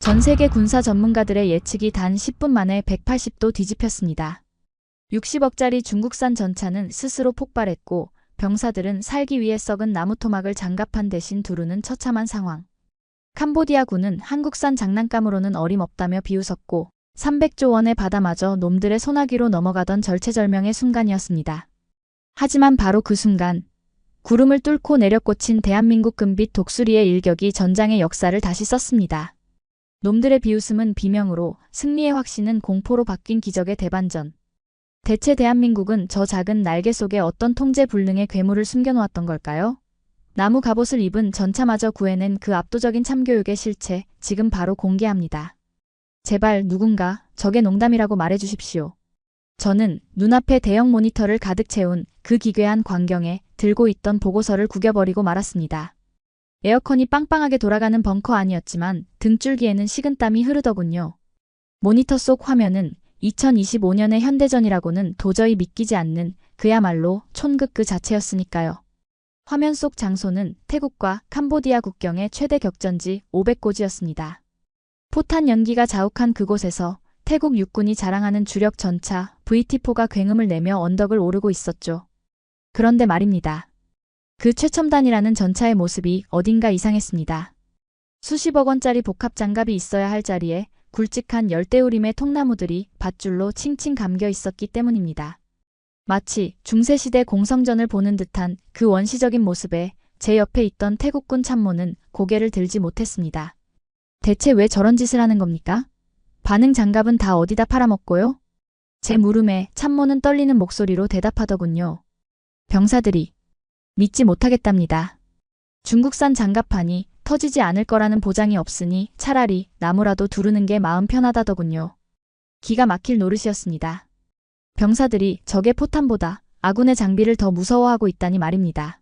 전 세계 군사 전문가들의 예측이 단 10분 만에 180도 뒤집혔습니다. 60억짜리 중국산 전차는 스스로 폭발했고 병사들은 살기 위해 썩은 나무 토막을 장갑판 대신 두르는 처참한 상황. 캄보디아군은 한국산 장난감으로는 어림없다며 비웃었고 300조 원의 바다마저 놈들의 소나기로 넘어가던 절체절명의 순간이었습니다. 하지만 바로 그 순간 구름을 뚫고 내려꽂힌 대한민국 금빛 독수리의 일격이 전장의 역사를 다시 썼습니다. 놈들의 비웃음은 비명으로, 승리의 확신은 공포로 바뀐 기적의 대반전. 대체 대한민국은 저 작은 날개 속에 어떤 통제불능의 괴물을 숨겨놓았던 걸까요? 나무 갑옷을 입은 전차마저 구해낸 그 압도적인 참교육의 실체, 지금 바로 공개합니다. 제발 누군가 저게 농담이라고 말해주십시오. 저는 눈앞에 대형 모니터를 가득 채운 그 기괴한 광경에 들고 있던 보고서를 구겨버리고 말았습니다. 에어컨이 빵빵하게 돌아가는 벙커 아니었지만 등줄기에는 식은땀이 흐르더군요. 모니터 속 화면은 2025년의 현대전이라고는 도저히 믿기지 않는 그야말로 촌극 그 자체였으니까요. 화면 속 장소는 태국과 캄보디아 국경의 최대 격전지 500고지였습니다. 포탄 연기가 자욱한 그곳에서 태국 육군이 자랑하는 주력 전차 VT-4가 굉음을 내며 언덕을 오르고 있었죠. 그런데 말입니다. 그 최첨단이라는 전차의 모습이 어딘가 이상했습니다. 수십억 원짜리 복합 장갑이 있어야 할 자리에 굵직한 열대우림의 통나무들이 밧줄로 칭칭 감겨 있었기 때문입니다. 마치 중세시대 공성전을 보는 듯한 그 원시적인 모습에 제 옆에 있던 태국군 참모는 고개를 들지 못했습니다. 대체 왜 저런 짓을 하는 겁니까? 반응 장갑은 다 어디다 팔아먹고요? 제 물음에 참모는 떨리는 목소리로 대답하더군요. 병사들이 믿지 못하겠답니다. 중국산 장갑판이 터지지 않을 거라는 보장이 없으니 차라리 나무라도 두르는 게 마음 편하다더군요. 기가 막힐 노릇이었습니다. 병사들이 적의 포탄보다 아군의 장비를 더 무서워하고 있다니 말입니다.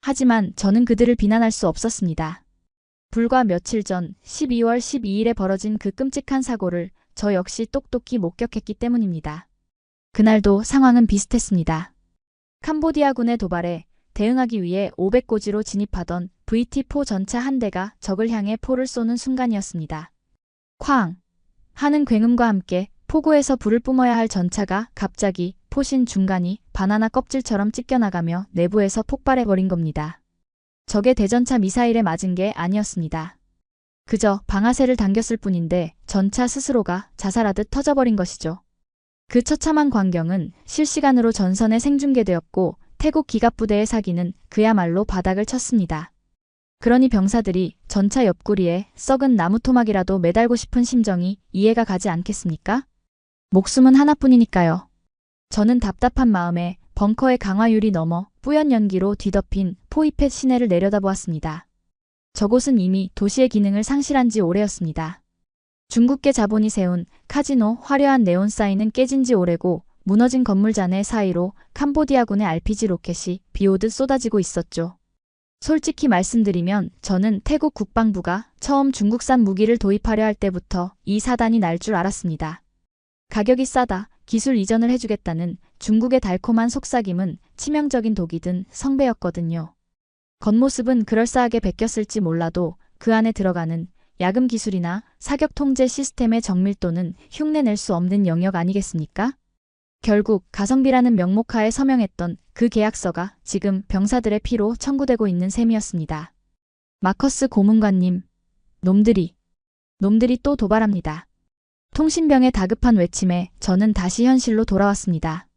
하지만 저는 그들을 비난할 수 없었습니다. 불과 며칠 전 12월 12일에 벌어진 그 끔찍한 사고를 저 역시 똑똑히 목격했기 때문입니다. 그날도 상황은 비슷했습니다. 캄보디아군의 도발에 대응하기 위해 500고지로 진입하던 VT-4 전차 한 대가 적을 향해 포를 쏘는 순간이었습니다. 쾅! 하는 굉음과 함께 포구에서 불을 뿜어야 할 전차가 갑자기 포신 중간이 바나나 껍질처럼 찢겨나가며 내부에서 폭발해버린 겁니다. 적의 대전차 미사일에 맞은 게 아니었습니다. 그저 방아쇠를 당겼을 뿐인데 전차 스스로가 자살하듯 터져버린 것이죠. 그 처참한 광경은 실시간으로 전선에 생중계되었고 태국 기갑부대의 사기는 그야말로 바닥을 쳤습니다. 그러니 병사들이 전차 옆구리에 썩은 나무 토막이라도 매달고 싶은 심정이 이해가 가지 않겠습니까? 목숨은 하나뿐이니까요. 저는 답답한 마음에 벙커의 강화유리 너머 뿌연 연기로 뒤덮인 포이펫 시내를 내려다보았습니다. 저곳은 이미 도시의 기능을 상실한 지 오래였습니다. 중국계 자본이 세운 카지노 화려한 네온 사인은 깨진 지 오래고 무너진 건물 잔해 사이로 캄보디아군의 RPG 로켓이 비오듯 쏟아지고 있었죠. 솔직히 말씀드리면 저는 태국 국방부가 처음 중국산 무기를 도입하려 할 때부터 이 사단이 날 줄 알았습니다. 가격이 싸다, 기술 이전을 해주겠다는 중국의 달콤한 속삭임은 치명적인 독이 든 성배였거든요. 겉모습은 그럴싸하게 베꼈을지 몰라도 그 안에 들어가는 야금 기술이나 사격 통제 시스템의 정밀도는 흉내낼 수 없는 영역 아니겠습니까? 결국 가성비라는 명목하에 서명했던 그 계약서가 지금 병사들의 피로 청구되고 있는 셈이었습니다. 마커스 고문관님, 놈들이 또 도발합니다. 통신병의 다급한 외침에 저는 다시 현실로 돌아왔습니다.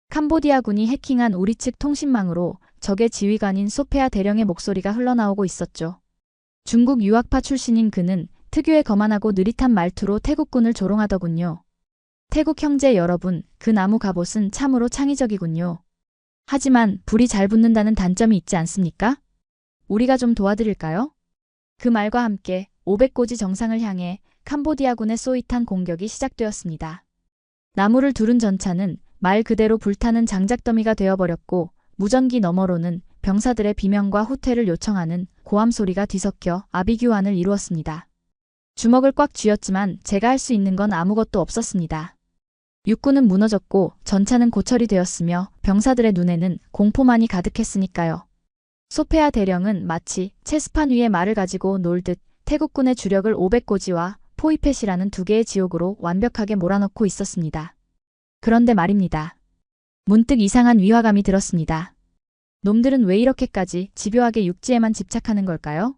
캄보디아군이 해킹한 우리 측 통신망으로 적의 지휘관인 소페아 대령의 목소리가 흘러나오고 있었죠. 중국 유학파 출신인 그는 특유의 거만하고 느릿한 말투로 태국군을 조롱하더군요. 태국 형제 여러분, 그 나무 갑옷은 참으로 창의적이군요. 하지만 불이 잘 붙는다는 단점이 있지 않습니까? 우리가 좀 도와드릴까요? 그 말과 함께 500고지 정상을 향해 캄보디아군의 쏘잇한 공격이 시작되었습니다. 나무를 두른 전차는 말 그대로 불타는 장작더미가 되어버렸고 무전기 너머로는 병사들의 비명과 후퇴를 요청하는 고함 소리가 뒤섞여 아비규환을 이루었습니다. 주먹을 꽉 쥐었지만 제가 할 수 있는 건 아무것도 없었습니다. 육군은 무너졌고 전차는 고철이 되었으며 병사들의 눈에는 공포만이 가득했으니까요. 소페아 대령은 마치 체스판 위에 말을 가지고 놀듯 태국군의 주력을 500고지와 포이펫이라는 두 개의 지옥으로 완벽하게 몰아넣고 있었습니다. 그런데 말입니다. 문득 이상한 위화감이 들었습니다. 놈들은 왜 이렇게까지 집요하게 육지에만 집착하는 걸까요?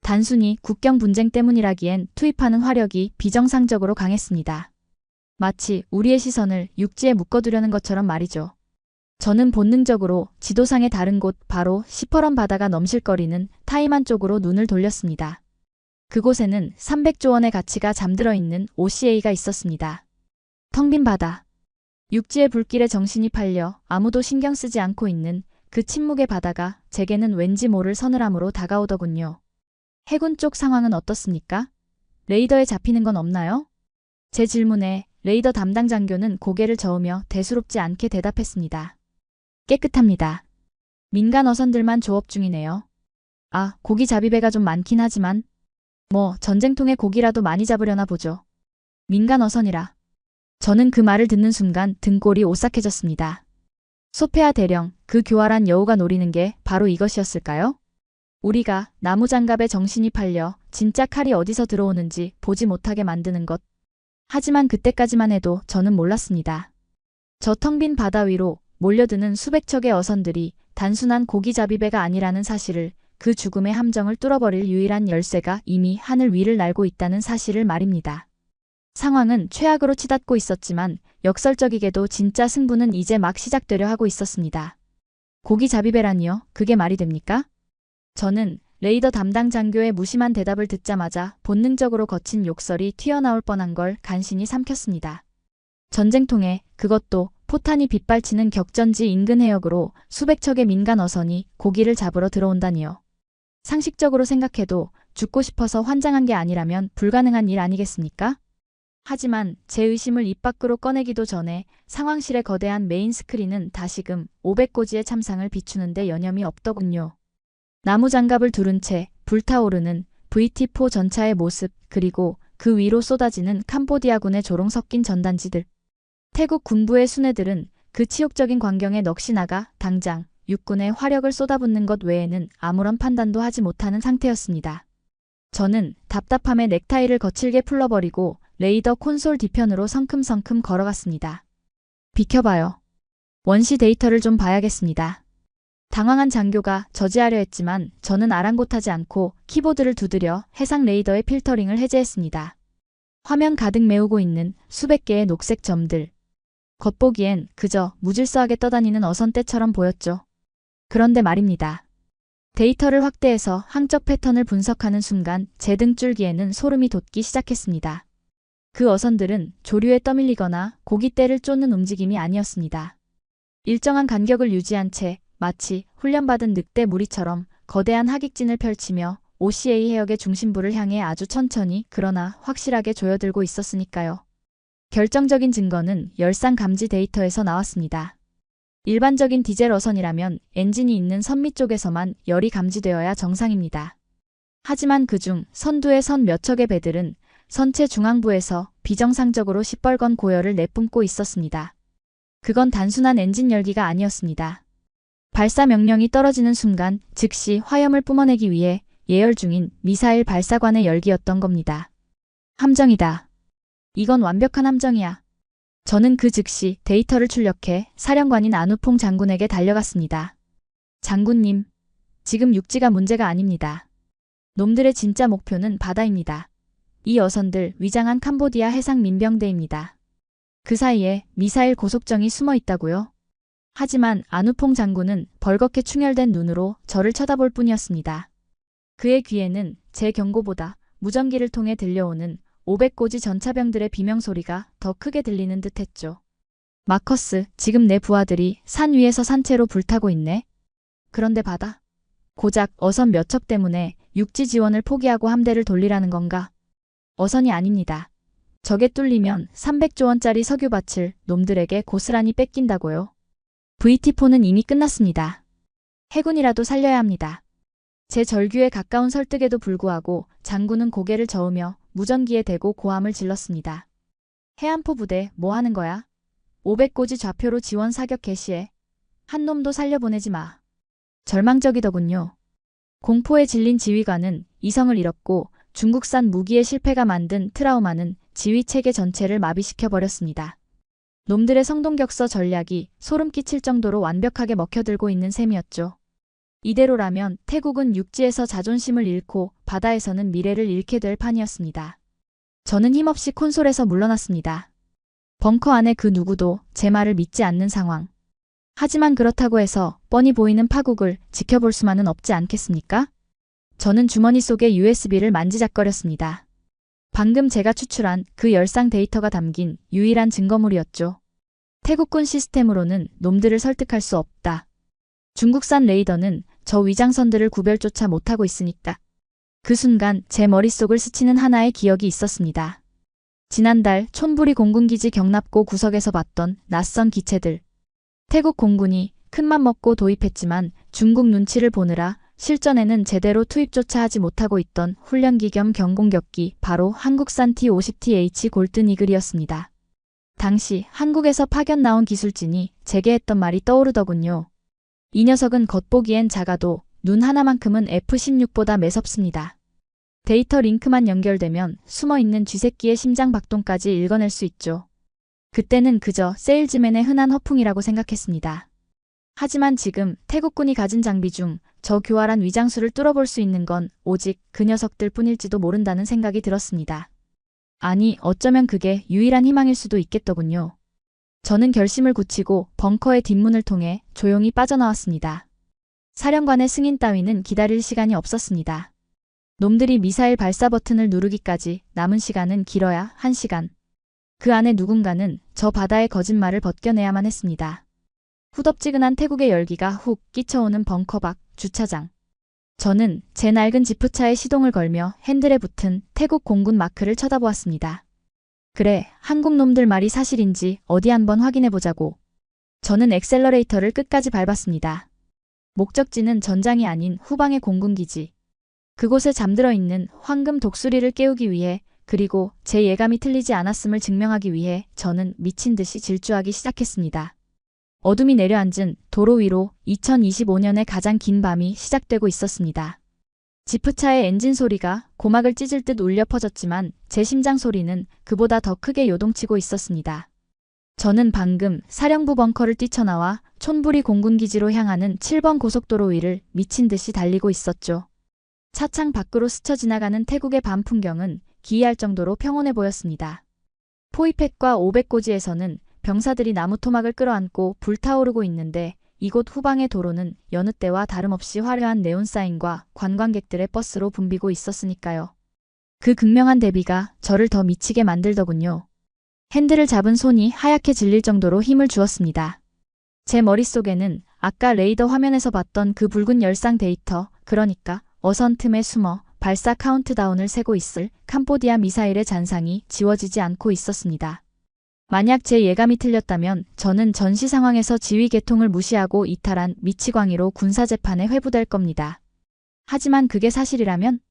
단순히 국경 분쟁 때문이라기엔 투입하는 화력이 비정상적으로 강했습니다. 마치 우리의 시선을 육지에 묶어두려는 것처럼 말이죠. 저는 본능적으로 지도상의 다른 곳 바로 시퍼런 바다가 넘실거리는 타이만 쪽으로 눈을 돌렸습니다. 그곳에는 300조 원의 가치가 잠들어 있는 OCA가 있었습니다. 텅 빈 바다. 육지의 불길에 정신이 팔려 아무도 신경 쓰지 않고 있는 그 침묵의 바다가 제게는 왠지 모를 서늘함으로 다가오더군요. 해군 쪽 상황은 어떻습니까? 레이더에 잡히는 건 없나요? 제 질문에 레이더 담당 장교는 고개를 저으며 대수롭지 않게 대답했습니다. 깨끗합니다. 민간 어선들만 조업 중이네요. 아, 고기 잡이배가 좀 많긴 하지만 뭐 전쟁통에 고기라도 많이 잡으려나 보죠. 민간 어선이라. 저는 그 말을 듣는 순간 등골이 오싹해졌습니다. 소페아 대령, 그 교활한 여우가 노리는 게 바로 이것이었을까요? 우리가 나무장갑에 정신이 팔려 진짜 칼이 어디서 들어오는지 보지 못하게 만드는 것. 하지만 그때까지만 해도 저는 몰랐습니다. 저 텅 빈 바다 위로 몰려드는 수백 척의 어선들이 단순한 고기잡이배가 아니라는 사실을, 그 죽음의 함정을 뚫어버릴 유일한 열쇠가 이미 하늘 위를 날고 있다는 사실을 말입니다. 상황은 최악으로 치닫고 있었지만 역설적이게도 진짜 승부는 이제 막 시작되려 하고 있었습니다. 고기잡이배라니요? 그게 말이 됩니까? 저는 레이더 담당 장교의 무심한 대답을 듣자마자 본능적으로 거친 욕설이 튀어나올 뻔한 걸 간신히 삼켰습니다. 전쟁통에, 그것도 포탄이 빗발치는 격전지 인근 해역으로 수백 척의 민간 어선이 고기를 잡으러 들어온다니요. 상식적으로 생각해도 죽고 싶어서 환장한 게 아니라면 불가능한 일 아니겠습니까? 하지만 제 의심을 입 밖으로 꺼내기도 전에 상황실의 거대한 메인 스크린은 다시금 500고지의 참상을 비추는데 여념이 없더군요. 나무장갑을 두른 채 불타오르는 VT-4 전차의 모습, 그리고 그 위로 쏟아지는 캄보디아군의 조롱 섞인 전단지들. 태국 군부의 수뇌들은 그 치욕적인 광경에 넋이 나가 당장 육군에 화력을 쏟아붓는 것 외에는 아무런 판단도 하지 못하는 상태였습니다. 저는 답답함에 넥타이를 거칠게 풀러버리고 레이더 콘솔 뒤편으로 성큼성큼 걸어갔습니다. 비켜봐요. 원시 데이터를 좀 봐야겠습니다. 당황한 장교가 저지하려 했지만 저는 아랑곳하지 않고 키보드를 두드려 해상 레이더의 필터링을 해제했습니다. 화면 가득 메우고 있는 수백 개의 녹색 점들. 겉보기엔 그저 무질서하게 떠다니는 어선떼처럼 보였죠. 그런데 말입니다. 데이터를 확대해서 항적 패턴을 분석하는 순간 제 등줄기에는 소름이 돋기 시작했습니다. 그 어선들은 조류에 떠밀리거나 고깃대를 쫓는 움직임이 아니었습니다. 일정한 간격을 유지한 채 마치 훈련받은 늑대 무리처럼 거대한 하객진을 펼치며 OCA 해역의 중심부를 향해 아주 천천히 그러나 확실하게 조여들고 있었으니까요. 결정적인 증거는 열상 감지 데이터에서 나왔습니다. 일반적인 디젤 어선이라면 엔진이 있는 선미 쪽에서만 열이 감지되어야 정상입니다. 하지만 그중 선두의 선 몇 척의 배들은 선체 중앙부에서 비정상적으로 시뻘건 고열을 내뿜고 있었습니다. 그건 단순한 엔진 열기가 아니었습니다. 발사 명령이 떨어지는 순간 즉시 화염을 뿜어내기 위해 예열 중인 미사일 발사관의 열기였던 겁니다. 함정이다. 이건 완벽한 함정이야. 저는 그 즉시 데이터를 출력해 사령관인 안우퐁 장군에게 달려갔습니다. 장군님, 지금 육지가 문제가 아닙니다. 놈들의 진짜 목표는 바다입니다. 이 어선들 위장한 캄보디아 해상 민병대입니다. 그 사이에 미사일 고속정이 숨어 있다고요? 하지만 안우퐁 장군은 벌겋게 충혈된 눈으로 저를 쳐다볼 뿐이었습니다. 그의 귀에는 제 경고보다 무전기를 통해 들려오는 500고지 전차병들의 비명소리가 더 크게 들리는 듯했죠. 마커스, 지금 내 부하들이 산 위에서 산채로 불타고 있네. 그런데 바다. 고작 어선 몇 척 때문에 육지 지원을 포기하고 함대를 돌리라는 건가? 어선이 아닙니다. 적에 뚫리면 300조 원짜리 석유밭을 놈들에게 고스란히 뺏긴다고요. VT-4는 이미 끝났습니다. 해군이라도 살려야 합니다. 제 절규에 가까운 설득에도 불구하고 장군은 고개를 저으며 무전기에 대고 고함을 질렀습니다. 해안포 부대 뭐 하는 거야? 500고지 좌표로 지원 사격 개시해. 한 놈도 살려보내지 마. 절망적이더군요. 공포에 질린 지휘관은 이성을 잃었고 중국산 무기의 실패가 만든 트라우마는 지휘 체계 전체를 마비시켜버렸습니다. 놈들의 성동격서 전략이 소름 끼칠 정도로 완벽하게 먹혀들고 있는 셈이었죠. 이대로라면 태국은 육지에서 자존심을 잃고 바다에서는 미래를 잃게 될 판이었습니다. 저는 힘없이 콘솔에서 물러났습니다. 벙커 안에 그 누구도 제 말을 믿지 않는 상황. 하지만 그렇다고 해서 뻔히 보이는 파국을 지켜볼 수만은 없지 않겠습니까? 저는 주머니 속에 USB를 만지작거렸습니다. 방금 제가 추출한 그 열상 데이터가 담긴 유일한 증거물이었죠. 태국군 시스템으로는 놈들을 설득할 수 없다. 중국산 레이더는 저 위장선들을 구별조차 못하고 있으니까. 그 순간 제 머릿속을 스치는 하나의 기억이 있었습니다. 지난달 촌부리 공군기지 경납고 구석에서 봤던 낯선 기체들. 태국 공군이 큰맘 먹고 도입했지만 중국 눈치를 보느라 실전에는 제대로 투입조차 하지 못하고 있던 훈련기 겸 경공격기, 바로 한국산 T-50TH 골든 이글이었습니다. 당시 한국에서 파견 나온 기술진이 제게 했던 말이 떠오르더군요. 이 녀석은 겉보기엔 작아도 눈 하나만큼은 F-16보다 매섭습니다. 데이터 링크만 연결되면 숨어있는 쥐새끼의 심장 박동까지 읽어낼 수 있죠. 그때는 그저 세일즈맨의 흔한 허풍이라고 생각했습니다. 하지만 지금 태국군이 가진 장비 중 저 교활한 위장수를 뚫어볼 수 있는 건 오직 그 녀석들 뿐일지도 모른다는 생각이 들었습니다. 아니, 어쩌면 그게 유일한 희망일 수도 있겠더군요. 저는 결심을 굳히고 벙커의 뒷문을 통해 조용히 빠져나왔습니다. 사령관의 승인 따위는 기다릴 시간이 없었습니다. 놈들이 미사일 발사 버튼을 누르기까지 남은 시간은 길어야 1시간. 그 안에 누군가는 저 바다의 거짓말을 벗겨내야만 했습니다. 후덥지근한 태국의 열기가 훅 끼쳐오는 벙커 밖 주차장. 저는 제 낡은 지프차에 시동을 걸며 핸들에 붙은 태국 공군 마크를 쳐다보았습니다. 그래, 한국 놈들 말이 사실인지 어디 한번 확인해보자고. 저는 액셀러레이터를 끝까지 밟았습니다. 목적지는 전장이 아닌 후방의 공군기지. 그곳에 잠들어 있는 황금 독수리를 깨우기 위해, 그리고 제 예감이 틀리지 않았음을 증명하기 위해 저는 미친 듯이 질주하기 시작했습니다. 어둠이 내려앉은 도로 위로 2025년의 가장 긴 밤이 시작되고 있었습니다. 지프차의 엔진 소리가 고막을 찢을 듯 울려 퍼졌지만 제 심장 소리는 그보다 더 크게 요동치고 있었습니다. 저는 방금 사령부 벙커를 뛰쳐나와 촌부리 공군기지로 향하는 7번 고속도로 위를 미친 듯이 달리고 있었죠. 차창 밖으로 스쳐 지나가는 태국의 밤 풍경은 기이할 정도로 평온해 보였습니다. 포이펫과 500고지에서는 병사들이 나무 토막을 끌어안고 불타오르고 있는데 이곳 후방의 도로는 여느 때와 다름없이 화려한 네온사인과 관광객들의 버스로 붐비고 있었으니까요. 그 극명한 대비가 저를 더 미치게 만들더군요. 핸들을 잡은 손이 하얗게 질릴 정도로 힘을 주었습니다. 제 머릿속에는 아까 레이더 화면에서 봤던 그 붉은 열상 데이터, 그러니까 어선 틈에 숨어 발사 카운트다운을 세고 있을 캄보디아 미사일의 잔상이 지워지지 않고 있었습니다. 만약 제 예감이 틀렸다면 저는 전시 상황에서 지휘 계통을 무시하고 이탈한 미치광이로 군사재판에 회부될 겁니다. 하지만 그게 사실이라면?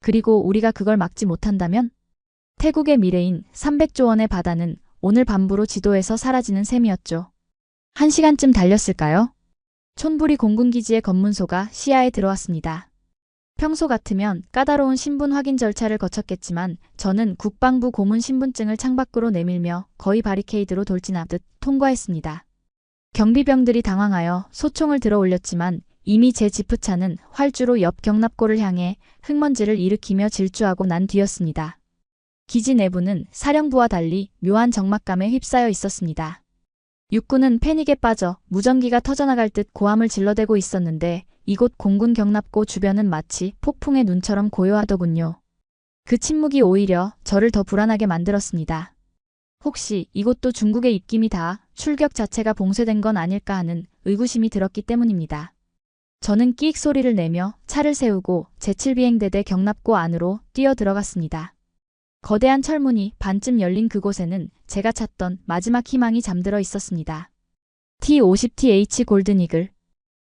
그리고 우리가 그걸 막지 못한다면? 태국의 미래인 300조 원의 바다는 오늘 밤부로 지도에서 사라지는 셈이었죠. 1시간쯤 달렸을까요? 촌부리 공군기지의 검문소가 시야에 들어왔습니다. 평소 같으면 까다로운 신분 확인 절차를 거쳤겠지만 저는 국방부 고문 신분증을 창밖으로 내밀며 거의 바리케이드로 돌진하듯 통과했습니다. 경비병들이 당황하여 소총을 들어 올렸지만 이미 제 지프차는 활주로 옆 경납고를 향해 흙먼지를 일으키며 질주하고 난 뒤였습니다. 기지 내부는 사령부와 달리 묘한 적막감에 휩싸여 있었습니다. 육군은 패닉에 빠져 무전기가 터져나갈 듯 고함을 질러대고 있었는데 이곳 공군 경납고 주변은 마치 폭풍의 눈처럼 고요하더군요. 그 침묵이 오히려 저를 더 불안하게 만들었습니다. 혹시 이곳도 중국의 입김이 닿아 출격 자체가 봉쇄된 건 아닐까 하는 의구심이 들었기 때문입니다. 저는 끼익 소리를 내며 차를 세우고 제7비행대대 경납고 안으로 뛰어 들어갔습니다. 거대한 철문이 반쯤 열린 그곳에는 제가 찾던 마지막 희망이 잠들어 있었습니다. T-50TH 골든 이글.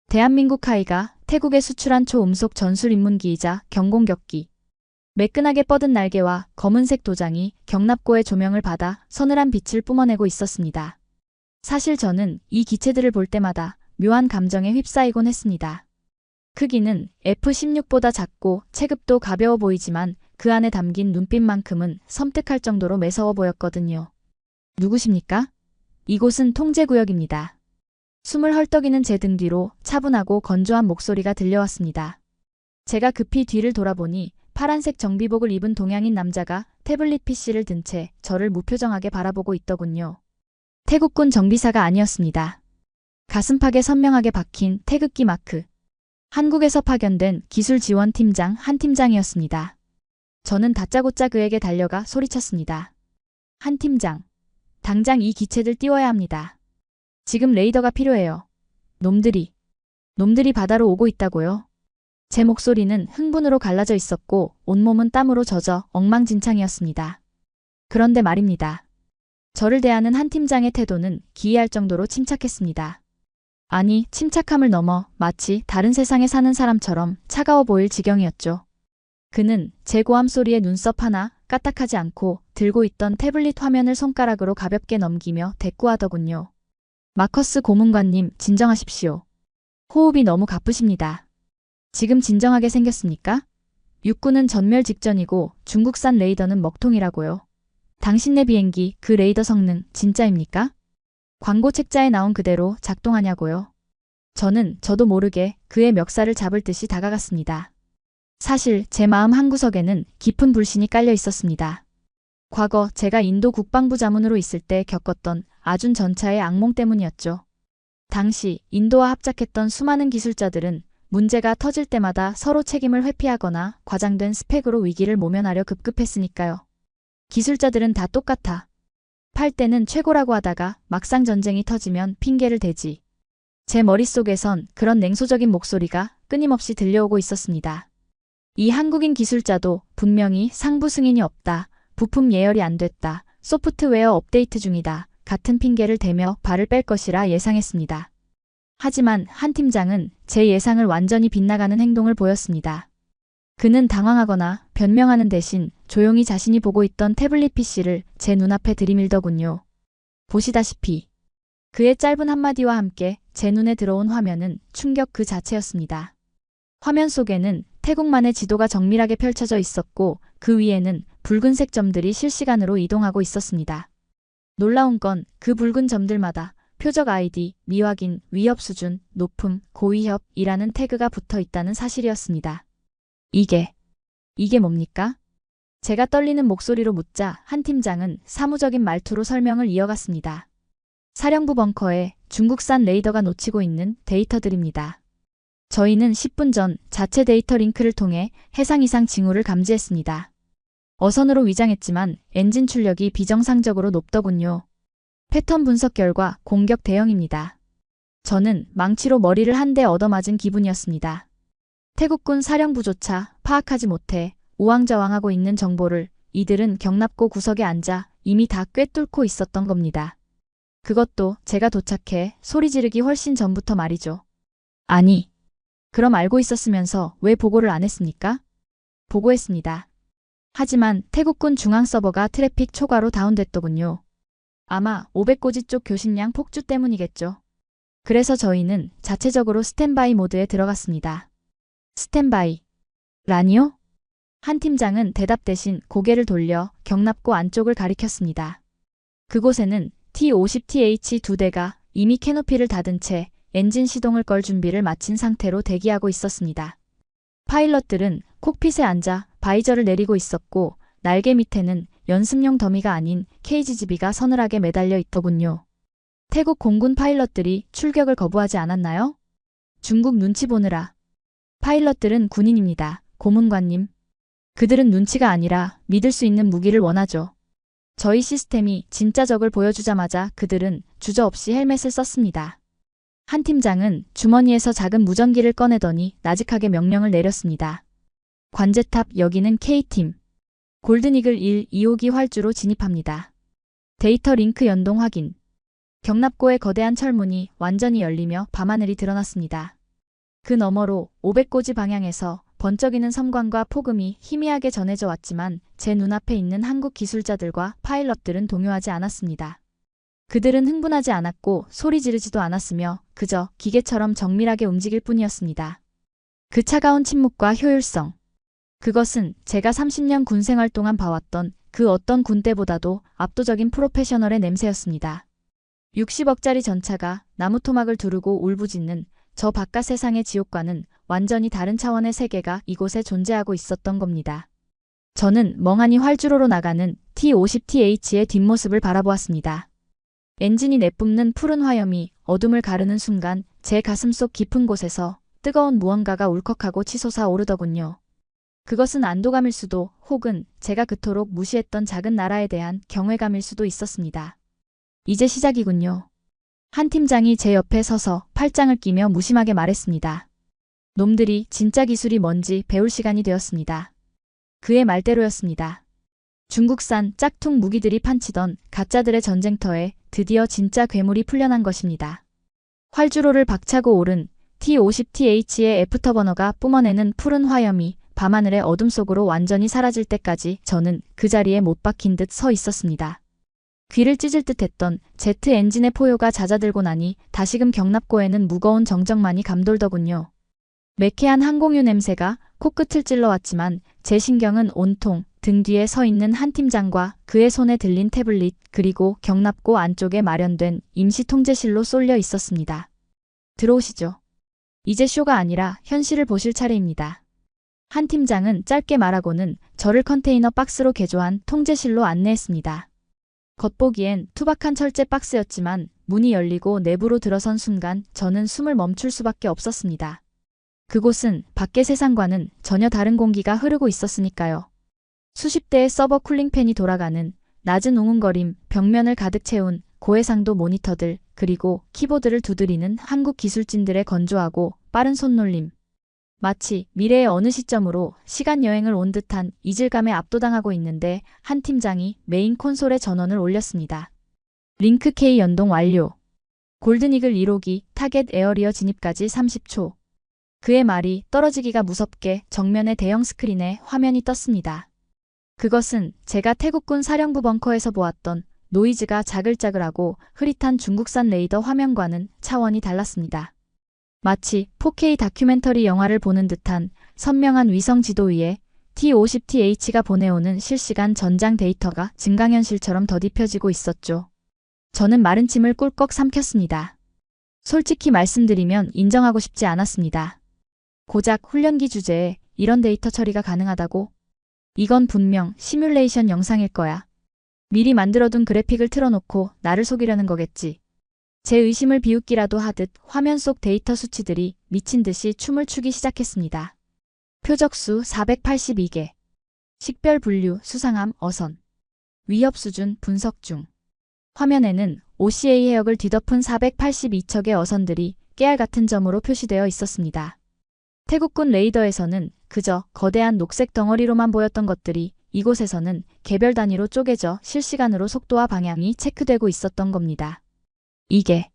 대한민국 하이가 태국에 수출한 초음속 전술 입문기이자 경공격기. 매끈하게 뻗은 날개와 검은색 도장이 경납고의 조명을 받아 서늘한 빛을 뿜어내고 있었습니다. 사실 저는 이 기체들을 볼 때마다 묘한 감정에 휩싸이곤 했습니다. 크기는 F-16보다 작고 체급도 가벼워 보이지만 그 안에 담긴 눈빛만큼은 섬뜩할 정도로 매서워 보였거든요. 누구십니까? 이곳은 통제구역입니다. 숨을 헐떡이는 제 등 뒤로 차분하고 건조한 목소리가 들려왔습니다. 제가 급히 뒤를 돌아보니 파란색 정비복을 입은 동양인 남자가 태블릿 PC를 든 채 저를 무표정하게 바라보고 있더군요. 태국군 정비사가 아니었습니다. 가슴팍에 선명하게 박힌 태극기 마크. 한국에서 파견된 기술지원팀장 한 팀장이었습니다. 저는 다짜고짜 그에게 달려가 소리쳤습니다. 한 팀장, 당장 이 기체들 띄워야 합니다. 지금 레이더가 필요해요. 놈들이 바다로 오고 있다고요? 제 목소리는 흥분으로 갈라져 있었고 온몸은 땀으로 젖어 엉망진창이었습니다. 그런데 말입니다. 저를 대하는 한 팀장의 태도는 기이할 정도로 침착했습니다. 아니, 침착함을 넘어 마치 다른 세상에 사는 사람처럼 차가워 보일 지경이었죠. 그는 제 고함 소리에 눈썹 하나 까딱하지 않고 들고 있던 태블릿 화면을 손가락으로 가볍게 넘기며 대꾸하더군요. 마커스 고문관님, 진정하십시오. 호흡이 너무 가쁘십니다. 지금 진정하게 생겼습니까? 육군은 전멸 직전이고 중국산 레이더는 먹통이라고요. 당신네 비행기 그 레이더 성능 진짜입니까? 광고 책자에 나온 그대로 작동하냐고요. 저도 모르게 그의 멱살을 잡을 듯이 다가갔습니다. 사실 제 마음 한구석에는 깊은 불신이 깔려 있었습니다. 과거 제가 인도 국방부 자문으로 있을 때 겪었던 아준 전차의 악몽 때문이었죠. 당시 인도와 합작했던 수많은 기술자들은 문제가 터질 때마다 서로 책임을 회피하거나 과장된 스펙으로 위기를 모면하려 급급했으니까요. 기술자들은 다 똑같아. 팔 때는 최고라고 하다가 막상 전쟁이 터지면 핑계를 대지. 제 머릿속에선 그런 냉소적인 목소리가 끊임없이 들려오고 있었습니다. 이 한국인 기술자도 분명히 상부 승인이 없다, 부품 예열이 안 됐다, 소프트웨어 업데이트 중이다 같은 핑계를 대며 발을 뺄 것이라 예상했습니다. 하지만 한 팀장은 제 예상을 완전히 빗나가는 행동을 보였습니다. 그는 당황하거나 변명하는 대신 조용히 자신이 보고 있던 태블릿 PC를 제 눈앞에 들이밀더군요. 보시다시피 그의 짧은 한마디와 함께 제 눈에 들어온 화면은 충격 그 자체였습니다. 화면 속에는 태국만의 지도가 정밀하게 펼쳐져 있었고 그 위에는 붉은색 점들이 실시간으로 이동하고 있었습니다. 놀라운 건 그 붉은 점들마다 표적 아이디, 미확인, 위협 수준, 높음, 고위협이라는 태그가 붙어 있다는 사실이었습니다. 이게 뭡니까? 제가 떨리는 목소리로 묻자 한 팀장은 사무적인 말투로 설명을 이어갔습니다. 사령부 벙커에 중국산 레이더가 놓치고 있는 데이터들입니다. 저희는 10분 전 자체 데이터 링크를 통해 해상 이상 징후를 감지했습니다. 어선으로 위장했지만 엔진 출력이 비정상적으로 높더군요. 패턴 분석 결과 공격 대형입니다. 저는 망치로 머리를 한 대 얻어맞은 기분이었습니다. 태국군 사령부조차 파악하지 못해 우왕좌왕하고 있는 정보를 이들은 경납고 구석에 앉아 이미 다 꿰뚫고 있었던 겁니다. 그것도 제가 도착해 소리 지르기 훨씬 전부터 말이죠. 아니, 그럼 알고 있었으면서 왜 보고를 안 했습니까? 보고했습니다. 하지만 태국군 중앙 서버가 트래픽 초과로 다운됐더군요. 아마 500고지 쪽 교신량 폭주 때문이겠죠. 그래서 저희는 자체적으로 스탠바이 모드에 들어갔습니다. 스탠바이. 라니요? 한 팀장은 대답 대신 고개를 돌려 경납고 안쪽을 가리켰습니다. 그곳에는 T-50TH 2대가 이미 캐노피를 닫은 채 엔진 시동을 걸 준비를 마친 상태로 대기하고 있었습니다. 파일럿들은 콕핏에 앉아 바이저를 내리고 있었고 날개 밑에는 연습용 더미가 아닌 KGGB가 서늘하게 매달려 있더군요. 태국 공군 파일럿들이 출격을 거부하지 않았나요? 중국 눈치 보느라. 파일럿들은 군인입니다. 고문관님. 그들은 눈치가 아니라 믿을 수 있는 무기를 원하죠. 저희 시스템이 진짜 적을 보여주자마자 그들은 주저없이 헬멧을 썼습니다. 한 팀장은 주머니에서 작은 무전기를 꺼내더니 나직하게 명령을 내렸습니다. 관제탑 여기는 K팀. 골든이글 1, 2호기 활주로 진입합니다. 데이터 링크 연동 확인. 경납고의 거대한 철문이 완전히 열리며 밤하늘이 드러났습니다. 그 너머로 500고지 방향에서 번쩍이는 섬광과 폭음이 희미하게 전해져 왔지만 제 눈앞에 있는 한국 기술자들과 파일럿들은 동요하지 않았습니다. 그들은 흥분하지 않았고 소리 지르지도 않았으며 그저 기계처럼 정밀하게 움직일 뿐이었습니다. 그 차가운 침묵과 효율성. 그것은 제가 30년 군 생활 동안 봐왔던 그 어떤 군대보다도 압도적인 프로페셔널의 냄새였습니다. 60억짜리 전차가 나무 토막을 두르고 울부짖는 저 바깥 세상의 지옥과는 완전히 다른 차원의 세계가 이곳에 존재하고 있었던 겁니다. 저는 멍하니 활주로로 나가는 T-50TH의 뒷모습을 바라보았습니다. 엔진이 내뿜는 푸른 화염이 어둠을 가르는 순간 제 가슴속 깊은 곳에서 뜨거운 무언가가 울컥하고 치솟아 오르더군요. 그것은 안도감일 수도 혹은 제가 그토록 무시했던 작은 나라에 대한 경외감일 수도 있었습니다. 이제 시작이군요. 한 팀장이 제 옆에 서서 팔짱을 끼며 무심하게 말했습니다. 놈들이 진짜 기술이 뭔지 배울 시간이 되었습니다. 그의 말대로였습니다. 중국산 짝퉁 무기들이 판치던 가짜들의 전쟁터에 드디어 진짜 괴물이 풀려난 것입니다. 활주로를 박차고 오른 T-50TH의 애프터버너가 뿜어내는 푸른 화염이 밤하늘의 어둠 속으로 완전히 사라질 때까지 저는 그 자리에 못 박힌 듯 서 있었습니다. 귀를 찢을 듯 했던 제트 엔진의 포효가 잦아들고 나니 다시금 경납고에는 무거운 정적만이 감돌더군요. 매캐한 항공유 냄새가 코끝을 찔러왔지만 제 신경은 온통 등 뒤에 서 있는 한 팀장과 그의 손에 들린 태블릿 그리고 경납고 안쪽에 마련된 임시 통제실로 쏠려 있었습니다. 들어오시죠. 이제 쇼가 아니라 현실을 보실 차례입니다. 한 팀장은 짧게 말하고는 저를 컨테이너 박스로 개조한 통제실로 안내했습니다. 겉보기엔 투박한 철제 박스였지만 문이 열리고 내부로 들어선 순간 저는 숨을 멈출 수밖에 없었습니다. 그곳은 밖의 세상과는 전혀 다른 공기가 흐르고 있었으니까요. 수십 대의 서버 쿨링팬이 돌아가는 낮은 웅웅거림, 벽면을 가득 채운 고해상도 모니터들, 그리고 키보드를 두드리는 한국 기술진들의 건조하고 빠른 손놀림. 마치 미래의 어느 시점으로 시간여행을 온 듯한 이질감에 압도당하고 있는데 한 팀장이 메인 콘솔에 전원을 올렸습니다. 링크 K 연동 완료. 골든이글 1호기 타겟 에어리어 진입까지 30초. 그의 말이 떨어지기가 무섭게 정면의 대형 스크린에 화면이 떴습니다. 그것은 제가 태국군 사령부 벙커에서 보았던 노이즈가 자글자글하고 흐릿한 중국산 레이더 화면과는 차원이 달랐습니다. 마치 4K 다큐멘터리 영화를 보는 듯한 선명한 위성 지도 위에 T-50TH가 보내오는 실시간 전장 데이터가 증강현실처럼 더딥혀지고 있었죠. 저는 마른 침을 꿀꺽 삼켰습니다. 솔직히 말씀드리면 인정하고 싶지 않았습니다. 고작 훈련기 주제에 이런 데이터 처리가 가능하다고? 이건 분명 시뮬레이션 영상일 거야. 미리 만들어둔 그래픽을 틀어놓고 나를 속이려는 거겠지. 제 의심을 비웃기라도 하듯 화면 속 데이터 수치들이 미친 듯이 춤을 추기 시작했습니다. 표적수 482개. 식별 분류 수상함 어선. 위협 수준 분석 중. 화면에는 OCA 해역을 뒤덮은 482척의 어선들이 깨알 같은 점으로 표시되어 있었습니다. 태국군 레이더에서는 그저 거대한 녹색 덩어리로만 보였던 것들이 이곳에서는 개별 단위로 쪼개져 실시간으로 속도와 방향이 체크되고 있었던 겁니다. 이게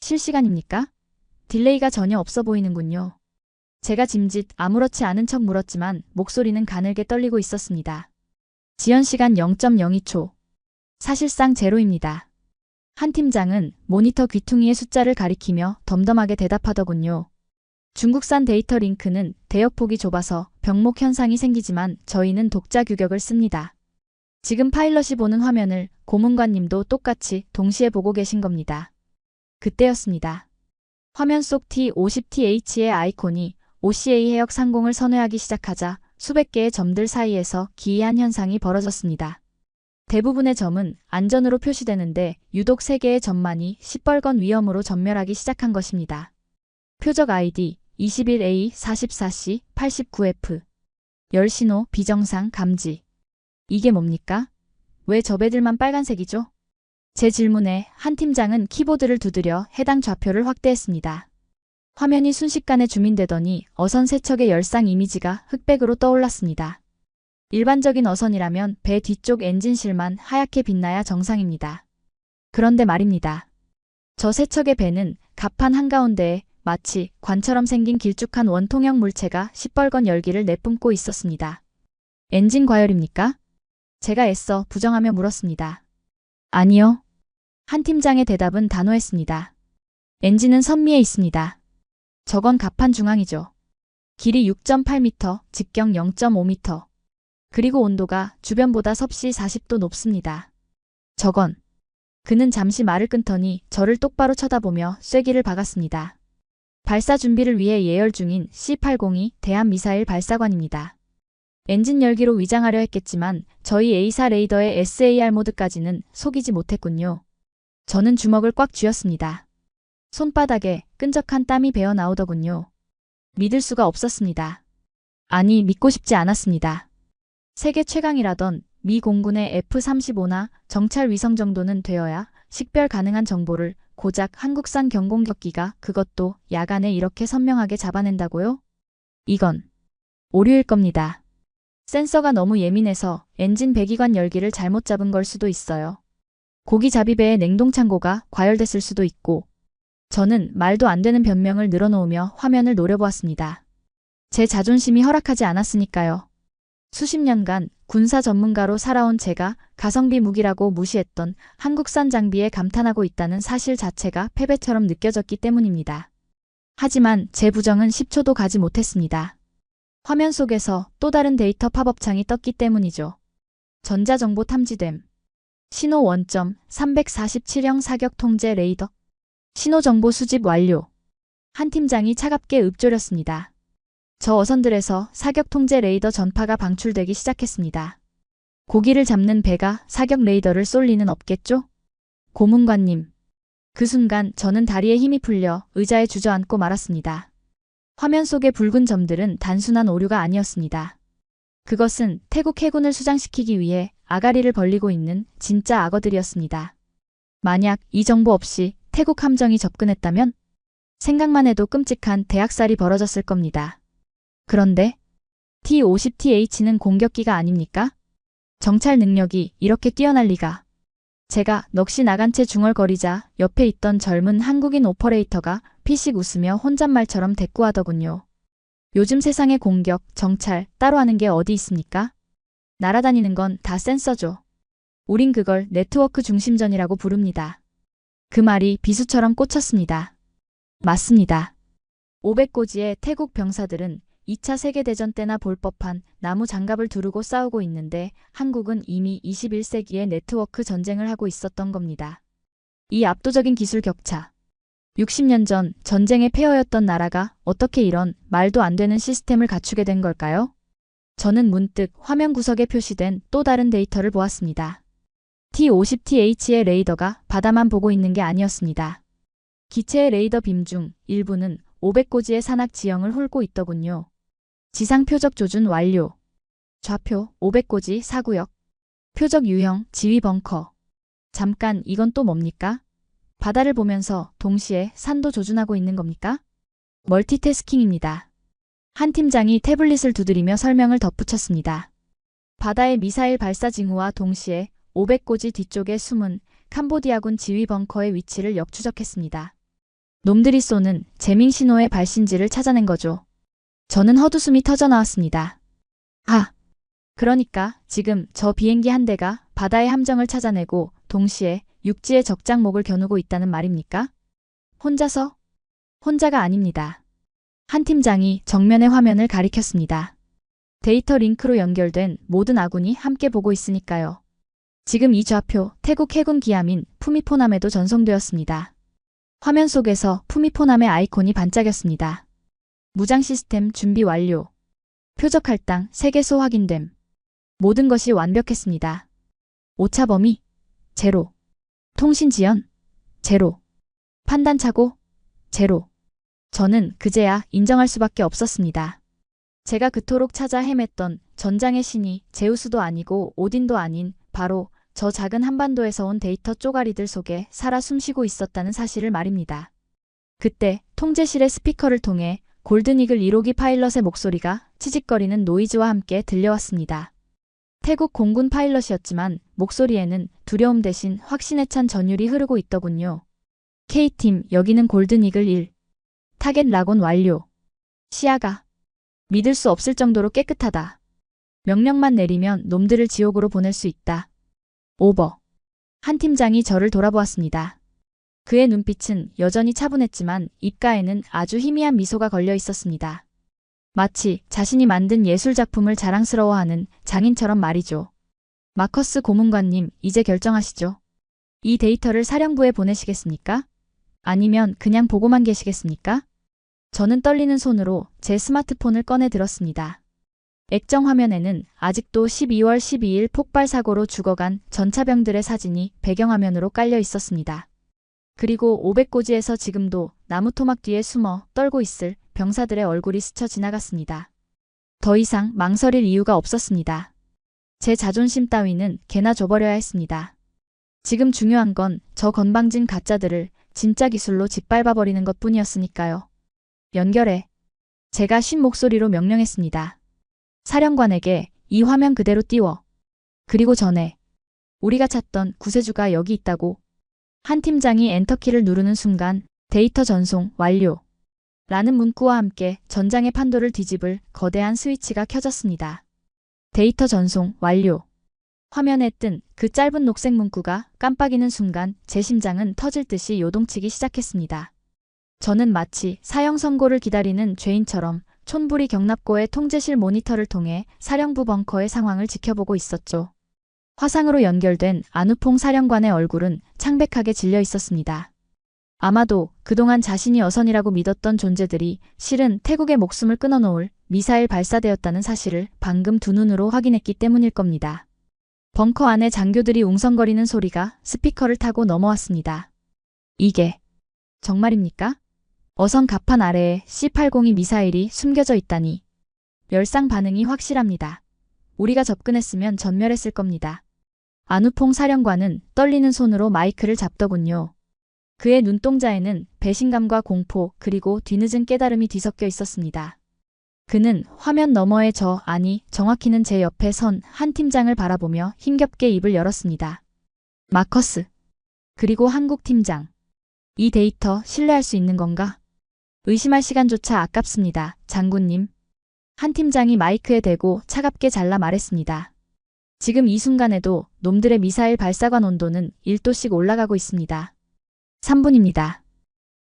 실시간입니까? 딜레이가 전혀 없어 보이는군요. 제가 짐짓 아무렇지 않은 척 물었지만 목소리는 가늘게 떨리고 있었습니다. 지연시간 0.02초. 사실상 제로입니다. 한 팀장은 모니터 귀퉁이의 숫자를 가리키며 덤덤하게 대답하더군요. 중국산 데이터 링크는 대역폭이 좁아서 병목 현상이 생기지만 저희는 독자 규격을 씁니다. 지금 파일럿이 보는 화면을 고문관님도 똑같이 동시에 보고 계신 겁니다. 그때였습니다. 화면 속 T-50TH의 아이콘이 OCA 해역 상공을 선회하기 시작하자 수백 개의 점들 사이에서 기이한 현상이 벌어졌습니다. 대부분의 점은 안전으로 표시되는데 유독 3개의 점만이 시뻘건 위험으로 전멸하기 시작한 것입니다. 표적 아이디 21A44C89F. 열신호 비정상 감지. 이게 뭡니까? 왜 저 배들만 빨간색이죠? 제 질문에 한 팀장은 키보드를 두드려 해당 좌표를 확대했습니다. 화면이 순식간에 줌인되더니 어선 세척의 열상 이미지가 흑백으로 떠올랐습니다. 일반적인 어선이라면 배 뒤쪽 엔진실만 하얗게 빛나야 정상입니다. 그런데 말입니다. 저 세척의 배는 갑판 한가운데에 마치 관처럼 생긴 길쭉한 원통형 물체가 시뻘건 열기를 내뿜고 있었습니다. 엔진 과열입니까? 제가 애써 부정하며 물었습니다. 아니요. 한 팀장의 대답은 단호했습니다. 엔진은 선미에 있습니다. 저건 갑판 중앙이죠. 길이 6.8m, 직경 0.5m. 그리고 온도가 주변보다 섭씨 40도 높습니다. 저건. 그는 잠시 말을 끊더니 저를 똑바로 쳐다보며 쐐기를 박았습니다. 발사 준비를 위해 예열 중인 C-802 대한미사일 발사관입니다. 엔진 열기로 위장하려 했겠지만 저희 A사 레이더의 SAR 모드까지는 속이지 못했군요. 저는 주먹을 꽉 쥐었습니다. 손바닥에 끈적한 땀이 배어 나오더군요. 믿을 수가 없었습니다. 아니, 믿고 싶지 않았습니다. 세계 최강이라던 미 공군의 F-35나 정찰 위성 정도는 되어야 식별 가능한 정보를 고작 한국산 경공격기가 그것도 야간에 이렇게 선명하게 잡아낸다고요? 이건 오류일 겁니다. 센서가 너무 예민해서 엔진 배기관 열기를 잘못 잡은 걸 수도 있어요. 고기 잡이배의 냉동창고가 과열됐을 수도 있고. 저는 말도 안 되는 변명을 늘어놓으며 화면을 노려보았습니다. 제 자존심이 허락하지 않았으니까요. 수십 년간 군사 전문가로 살아온 제가 가성비 무기라고 무시했던 한국산 장비에 감탄하고 있다는 사실 자체가 패배처럼 느껴졌기 때문입니다. 하지만 제 부정은 10초도 가지 못했습니다. 화면 속에서 또 다른 데이터 팝업창이 떴기 때문이죠. 전자정보 탐지됨. 신호 원점 347형 사격 통제 레이더. 신호정보 수집 완료. 한 팀장이 차갑게 읊조렸습니다. 저 어선들에서 사격 통제 레이더 전파가 방출되기 시작했습니다. 고기를 잡는 배가 사격 레이더를 쏠 리는 없겠죠? 고문관님. 그 순간 저는 다리에 힘이 풀려 의자에 주저앉고 말았습니다. 화면 속의 붉은 점들은 단순한 오류가 아니었습니다. 그것은 태국 해군을 수장시키기 위해 아가리를 벌리고 있는 진짜 악어들이었습니다. 만약 이 정보 없이 태국 함정이 접근했다면 생각만 해도 끔찍한 대학살이 벌어졌을 겁니다. 그런데 T-50TH는 공격기가 아닙니까? 정찰 능력이 이렇게 뛰어날 리가. 제가 넋이 나간 채 중얼거리자 옆에 있던 젊은 한국인 오퍼레이터가 피식 웃으며 혼잣말처럼 대꾸하더군요. 요즘 세상의 공격, 정찰 따로 하는 게 어디 있습니까? 날아다니는 건 다 센서죠. 우린 그걸 네트워크 중심전이라고 부릅니다. 그 말이 비수처럼 꽂혔습니다. 맞습니다. 500고지의 태국 병사들은 2차 세계대전 때나 볼 법한 나무 장갑을 두르고 싸우고 있는데 한국은 이미 21세기의 네트워크 전쟁을 하고 있었던 겁니다. 이 압도적인 기술 격차. 60년 전 전쟁의 폐허였던 나라가 어떻게 이런 말도 안 되는 시스템을 갖추게 된 걸까요? 저는 문득 화면 구석에 표시된 또 다른 데이터를 보았습니다. T-50TH의 레이더가 바다만 보고 있는 게 아니었습니다. 기체의 레이더 빔 중 일부는 500고지의 산악 지형을 훑고 있더군요. 지상 표적 조준 완료. 좌표 500고지 사구역. 표적 유형 지휘 벙커. 잠깐, 이건 또 뭡니까? 바다를 보면서 동시에 산도 조준하고 있는 겁니까? 멀티태스킹입니다. 한 팀장이 태블릿을 두드리며 설명을 덧붙였습니다. 바다의 미사일 발사 징후와 동시에 500고지 뒤쪽에 숨은 캄보디아군 지휘 벙커의 위치를 역추적했습니다. 놈들이 쏘는 재밍 신호의 발신지를 찾아낸 거죠. 저는 헛웃음이 터져나왔습니다. 그러니까 지금 저 비행기 한 대가 바다의 함정을 찾아내고 동시에 육지의 적장목을 겨누고 있다는 말입니까? 혼자서? 혼자가 아닙니다. 한 팀장이 정면의 화면을 가리켰습니다. 데이터 링크로 연결된 모든 아군이 함께 보고 있으니까요. 지금 이 좌표 태국 해군 기함인 푸미포남에도 전송되었습니다. 화면 속에서 푸미포남의 아이콘이 반짝였습니다. 무장 시스템 준비 완료. 표적 할당 3개소 확인됨. 모든 것이 완벽했습니다. 오차 범위 제로. 통신 지연 제로. 판단 착오 제로. 저는 그제야 인정할 수밖에 없었습니다. 제가 그토록 찾아 헤맸던 전장의 신이 제우스도 아니고 오딘도 아닌 바로 저 작은 한반도에서 온 데이터 쪼가리들 속에 살아 숨쉬고 있었다는 사실을 말입니다. 그때 통제실의 스피커를 통해 골든이글 1호기 파일럿의 목소리가 치직거리는 노이즈와 함께 들려왔습니다. 태국 공군 파일럿이었지만 목소리에는 두려움 대신 확신에 찬 전율이 흐르고 있더군요. K팀, 여기는 골든이글 1. 타겟 락온 완료. 시야가 믿을 수 없을 정도로 깨끗하다. 명령만 내리면 놈들을 지옥으로 보낼 수 있다. 오버. 한 팀장이 저를 돌아보았습니다. 그의 눈빛은 여전히 차분했지만 입가에는 아주 희미한 미소가 걸려 있었습니다. 마치 자신이 만든 예술작품을 자랑스러워하는 장인처럼 말이죠. 마커스 고문관님, 이제 결정하시죠. 이 데이터를 사령부에 보내시겠습니까? 아니면 그냥 보고만 계시겠습니까? 저는 떨리는 손으로 제 스마트폰을 꺼내 들었습니다. 액정 화면에는 아직도 12월 12일 폭발 사고로 죽어간 전차병들의 사진이 배경화면으로 깔려 있었습니다. 그리고 500고지에서 지금도 나무 토막 뒤에 숨어 떨고 있을 병사들의 얼굴이 스쳐 지나갔습니다. 더 이상 망설일 이유가 없었습니다. 제 자존심 따위는 개나 줘버려야 했습니다. 지금 중요한 건 저 건방진 가짜들을 진짜 기술로 짓밟아버리는 것뿐이었으니까요. 연결해. 제가 쉰 목소리로 명령했습니다. 사령관에게 이 화면 그대로 띄워. 그리고 전에 우리가 찾던 구세주가 여기 있다고. 한 팀장이 엔터키를 누르는 순간 데이터 전송 완료. 라는 문구와 함께 전장의 판도를 뒤집을 거대한 스위치가 켜졌습니다. 데이터 전송 완료. 화면에 뜬 그 짧은 녹색 문구가 깜빡이는 순간 제 심장은 터질 듯이 요동치기 시작했습니다. 저는 마치 사형 선고를 기다리는 죄인처럼 촌부리 경납고의 통제실 모니터를 통해 사령부 벙커의 상황을 지켜보고 있었죠. 화상으로 연결된 안우퐁 사령관의 얼굴은 창백하게 질려 있었습니다. 아마도 그동안 자신이 어선이라고 믿었던 존재들이 실은 태국의 목숨을 끊어놓을 미사일 발사되었다는 사실을 방금 두 눈으로 확인했기 때문일 겁니다. 벙커 안에 장교들이 웅성거리는 소리가 스피커를 타고 넘어왔습니다. 이게 정말입니까? 어선 갑판 아래에 C-802 미사일이 숨겨져 있다니. 열상 반응이 확실합니다. 우리가 접근했으면 전멸했을 겁니다. 안우퐁 사령관은 떨리는 손으로 마이크를 잡더군요. 그의 눈동자에는 배신감과 공포 그리고 뒤늦은 깨달음이 뒤섞여 있었습니다. 그는 화면 너머의 정확히는 제 옆에 선 한 팀장을 바라보며 힘겹게 입을 열었습니다. 마커스. 그리고 한국 팀장. 이 데이터 신뢰할 수 있는 건가? 의심할 시간조차 아깝습니다, 장군님. 한 팀장이 마이크에 대고 차갑게 잘라 말했습니다. 지금 이 순간에도 놈들의 미사일 발사관 온도는 1도씩 올라가고 있습니다. 3분입니다.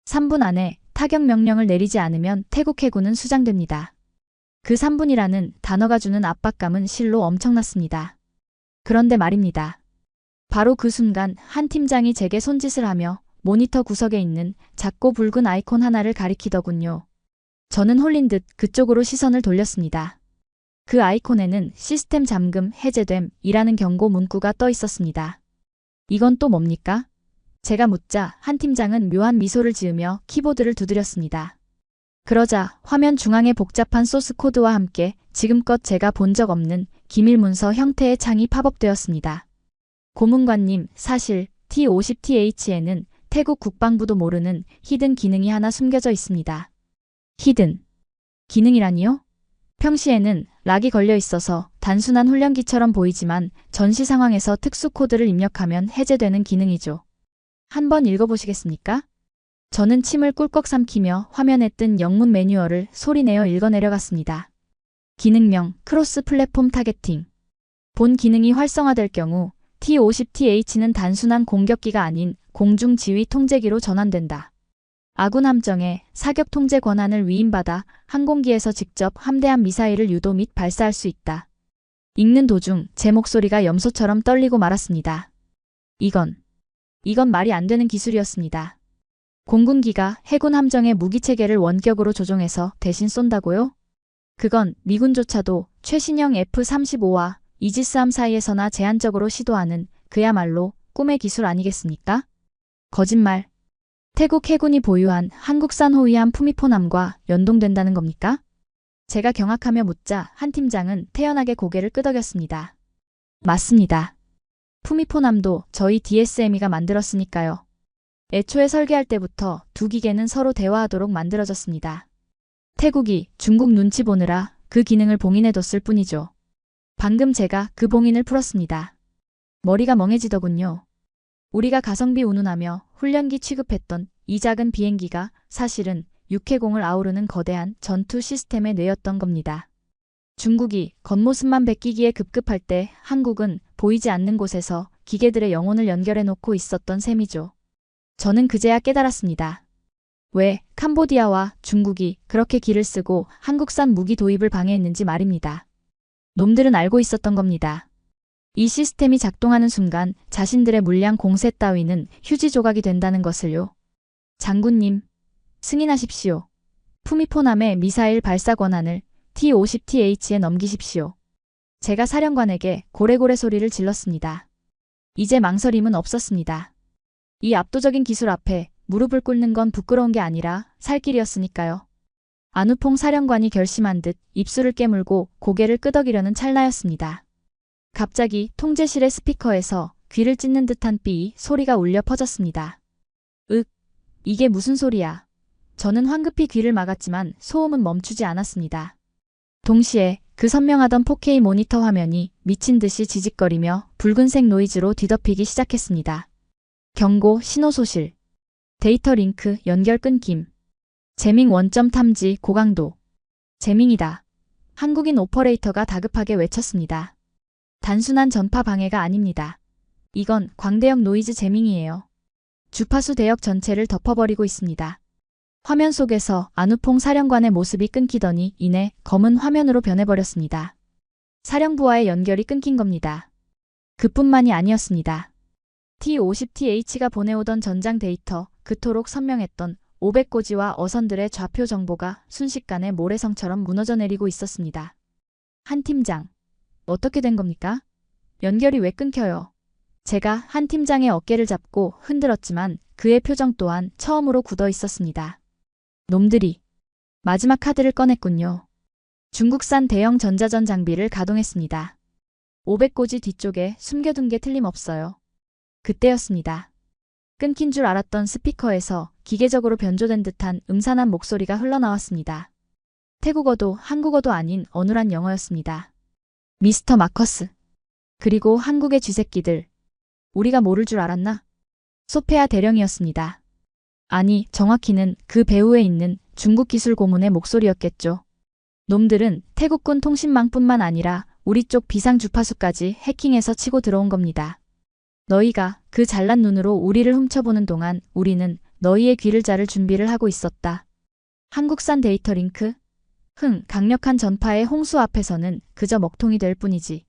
3분 안에 타격 명령을 내리지 않으면 태국 해군은 수장됩니다. 그 3분이라는 단어가 주는 압박감은 실로 엄청났습니다. 그런데 말입니다. 바로 그 순간 한 팀장이 제게 손짓을 하며 모니터 구석에 있는 작고 붉은 아이콘 하나를 가리키더군요. 저는 홀린 듯 그쪽으로 시선을 돌렸습니다. 그 아이콘에는 시스템 잠금 해제됨이라는 경고 문구가 떠 있었습니다. 이건 또 뭡니까? 제가 묻자 한 팀장은 묘한 미소를 지으며 키보드를 두드렸습니다. 그러자 화면 중앙의 복잡한 소스 코드와 함께 지금껏 제가 본 적 없는 기밀 문서 형태의 창이 팝업되었습니다. 고문관님, 사실 T50TH에는 태국 국방부도 모르는 히든 기능이 하나 숨겨져 있습니다. 히든 기능이라니요? 평시에는 락이 걸려 있어서 단순한 훈련기처럼 보이지만 전시 상황에서 특수 코드를 입력하면 해제되는 기능이죠. 한번 읽어보시겠습니까? 저는 침을 꿀꺽 삼키며 화면에 뜬 영문 매뉴얼을 소리내어 읽어내려갔습니다. 기능명, 크로스 플랫폼 타겟팅. 본 기능이 활성화될 경우 T50TH는 단순한 공격기가 아닌 공중 지휘 통제기로 전환된다. 아군 함정에 사격 통제 권한을 위임받아 항공기에서 직접 함대함 미사일을 유도 및 발사할 수 있다. 읽는 도중 제 목소리가 염소처럼 떨리고 말았습니다. 이건 말이 안 되는 기술이었습니다. 공군기가 해군 함정의 무기체계를 원격으로 조종해서 대신 쏜다고요? 그건 미군조차도 최신형 F-35와 이지스함 사이에서나 제한적으로 시도하는 그야말로 꿈의 기술 아니겠습니까? 거짓말. 태국 해군이 보유한 한국산 호위함 푸미포남과 연동된다는 겁니까? 제가 경악하며 묻자 한 팀장은 태연하게 고개를 끄덕였습니다. 맞습니다. 푸미포남도 저희 DSME가 만들었으니까요. 애초에 설계할 때부터 두 기계는 서로 대화하도록 만들어졌습니다. 태국이 중국 눈치 보느라 그 기능을 봉인해뒀을 뿐이죠. 방금 제가 그 봉인을 풀었습니다. 머리가 멍해지더군요. 우리가 가성비 운운하며 훈련기 취급했던 이 작은 비행기가 사실은 육해공을 아우르는 거대한 전투 시스템의 뇌였던 겁니다. 중국이 겉모습만 베끼기에 급급할 때 한국은 보이지 않는 곳에서 기계들의 영혼을 연결해 놓고 있었던 셈이죠. 저는 그제야 깨달았습니다. 왜 캄보디아와 중국이 그렇게 기를 쓰고 한국산 무기 도입을 방해했는지 말입니다. 놈들은 알고 있었던 겁니다. 이 시스템이 작동하는 순간 자신들의 물량 공세 따위는 휴지 조각이 된다는 것을요. 장군님, 승인하십시오. 푸미포남의 미사일 발사 권한을 T-50TH에 넘기십시오. 제가 사령관에게 고래고래 소리를 질렀습니다. 이제 망설임은 없었습니다. 이 압도적인 기술 앞에 무릎을 꿇는 건 부끄러운 게 아니라 살 길이었으니까요. 안우퐁 사령관이 결심한 듯 입술을 깨물고 고개를 끄덕이려는 찰나였습니다. 갑자기 통제실의 스피커에서 귀를 찢는 듯한 삐 소리가 울려 퍼졌습니다. 이게 무슨 소리야? 저는 황급히 귀를 막았지만 소음은 멈추지 않았습니다. 동시에 그 선명하던 4K 모니터 화면이 미친 듯이 지직거리며 붉은색 노이즈로 뒤덮이기 시작했습니다. 경고 신호 소실. 데이터 링크 연결 끊김. 재밍 원점 탐지 고강도. 재밍이다. 한국인 오퍼레이터가 다급하게 외쳤습니다. 단순한 전파 방해가 아닙니다. 이건 광대역 노이즈 재밍이에요. 주파수 대역 전체를 덮어버리고 있습니다. 화면 속에서 안우퐁 사령관의 모습이 끊기더니 이내 검은 화면으로 변해버렸습니다. 사령부와의 연결이 끊긴 겁니다. 그뿐만이 아니었습니다. T-50TH가 보내오던 전장 데이터, 그토록 선명했던 500고지와 어선들의 좌표 정보가 순식간에 모래성처럼 무너져 내리고 있었습니다. 한 팀장, 어떻게 된 겁니까? 연결이 왜 끊겨요? 제가 한 팀장의 어깨를 잡고 흔들었지만 그의 표정 또한 처음으로 굳어 있었습니다. 놈들이 마지막 카드를 꺼냈군요. 중국산 대형 전자전 장비를 가동했습니다. 500고지 뒤쪽에 숨겨둔 게 틀림없어요. 그때였습니다. 끊긴 줄 알았던 스피커에서 기계적으로 변조된 듯한 음산한 목소리가 흘러나왔습니다. 태국어도 한국어도 아닌 어눌한 영어였습니다. 미스터 마커스. 그리고 한국의 쥐새끼들. 우리가 모를 줄 알았나? 소페아 대령이었습니다. 아니, 정확히는 그 배후에 있는 중국 기술 고문의 목소리였겠죠. 놈들은 태국군 통신망뿐만 아니라 우리 쪽 비상 주파수까지 해킹해서 치고 들어온 겁니다. 너희가 그 잘난 눈으로 우리를 훔쳐보는 동안 우리는 너희의 귀를 자를 준비를 하고 있었다. 한국산 데이터 링크? 강력한 전파의 홍수 앞에서는 그저 먹통이 될 뿐이지.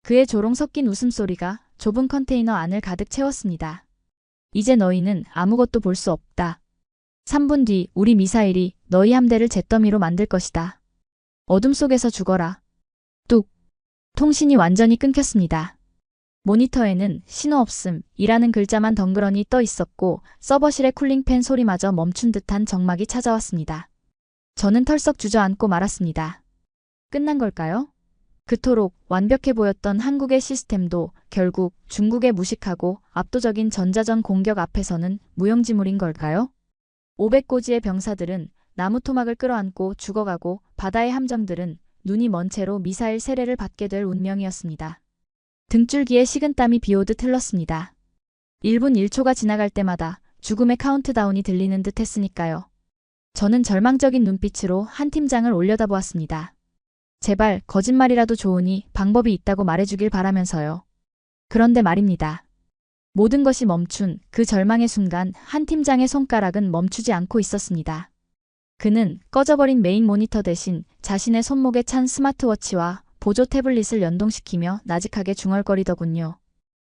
그의 조롱 섞인 웃음소리가 좁은 컨테이너 안을 가득 채웠습니다. 이제 너희는 아무것도 볼 수 없다. 3분 뒤 우리 미사일이 너희 함대를 잿더미로 만들 것이다. 어둠 속에서 죽어라. 뚝. 통신이 완전히 끊겼습니다. 모니터에는 신호 없음 이라는 글자만 덩그러니 떠 있었고 서버실의 쿨링팬 소리마저 멈춘 듯한 적막이 찾아왔습니다. 저는 털썩 주저앉고 말았습니다. 끝난 걸까요? 그토록 완벽해 보였던 한국의 시스템도 결국 중국의 무식하고 압도적인 전자전 공격 앞에서는 무용지물인 걸까요? 500고지의 병사들은 나무 토막을 끌어안고 죽어가고 바다의 함정들은 눈이 먼 채로 미사일 세례를 받게 될 운명이었습니다. 등줄기에 식은땀이 비오듯 흘렀습니다. 1분 1초가 지나갈 때마다 죽음의 카운트다운이 들리는 듯 했으니까요. 저는 절망적인 눈빛으로 한 팀장을 올려다보았습니다. 제발 거짓말이라도 좋으니 방법이 있다고 말해주길 바라면서요. 그런데 말입니다. 모든 것이 멈춘 그 절망의 순간 한 팀장의 손가락은 멈추지 않고 있었습니다. 그는 꺼져버린 메인 모니터 대신 자신의 손목에 찬 스마트워치와 보조 태블릿을 연동시키며 나직하게 중얼거리더군요.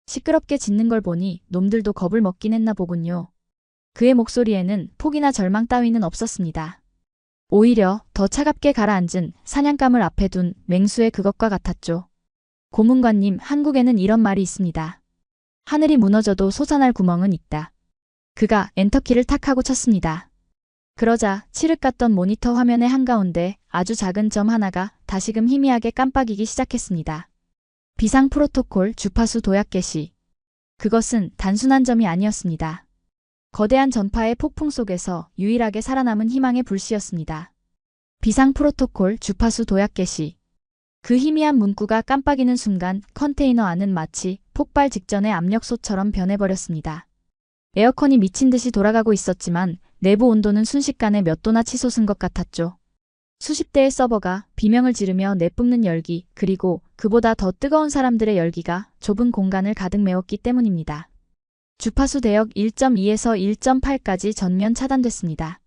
시끄럽게 짖는 걸 보니 놈들도 겁을 먹긴 했나 보군요. 그의 목소리에는 폭이나 절망 따위는 없었습니다. 오히려 더 차갑게 가라앉은 사냥감을 앞에 둔 맹수의 그것과 같았죠. 고문관님, 한국에는 이런 말이 있습니다. 하늘이 무너져도 솟아날 구멍은 있다. 그가 엔터키를 탁 하고 쳤습니다. 그러자 칠흑 같던 모니터 화면의 한가운데 아주 작은 점 하나가 다시금 희미하게 깜빡이기 시작했습니다. 비상 프로토콜 주파수 도약 개시. 그것은 단순한 점이 아니었습니다. 거대한 전파의 폭풍 속에서 유일하게 살아남은 희망의 불씨였습니다. 비상 프로토콜 주파수 도약 개시. 그 희미한 문구가 깜빡이는 순간 컨테이너 안은 마치 폭발 직전의 압력솥처럼 변해버렸습니다. 에어컨이 미친 듯이 돌아가고 있었지만 내부 온도는 순식간에 몇 도나 치솟은 것 같았죠. 수십 대의 서버가 비명을 지르며 내뿜는 열기, 그리고 그보다 더 뜨거운 사람들의 열기가 좁은 공간을 가득 메웠기 때문입니다. 주파수 대역 1.2에서 1.8까지 전면 차단됐습니다.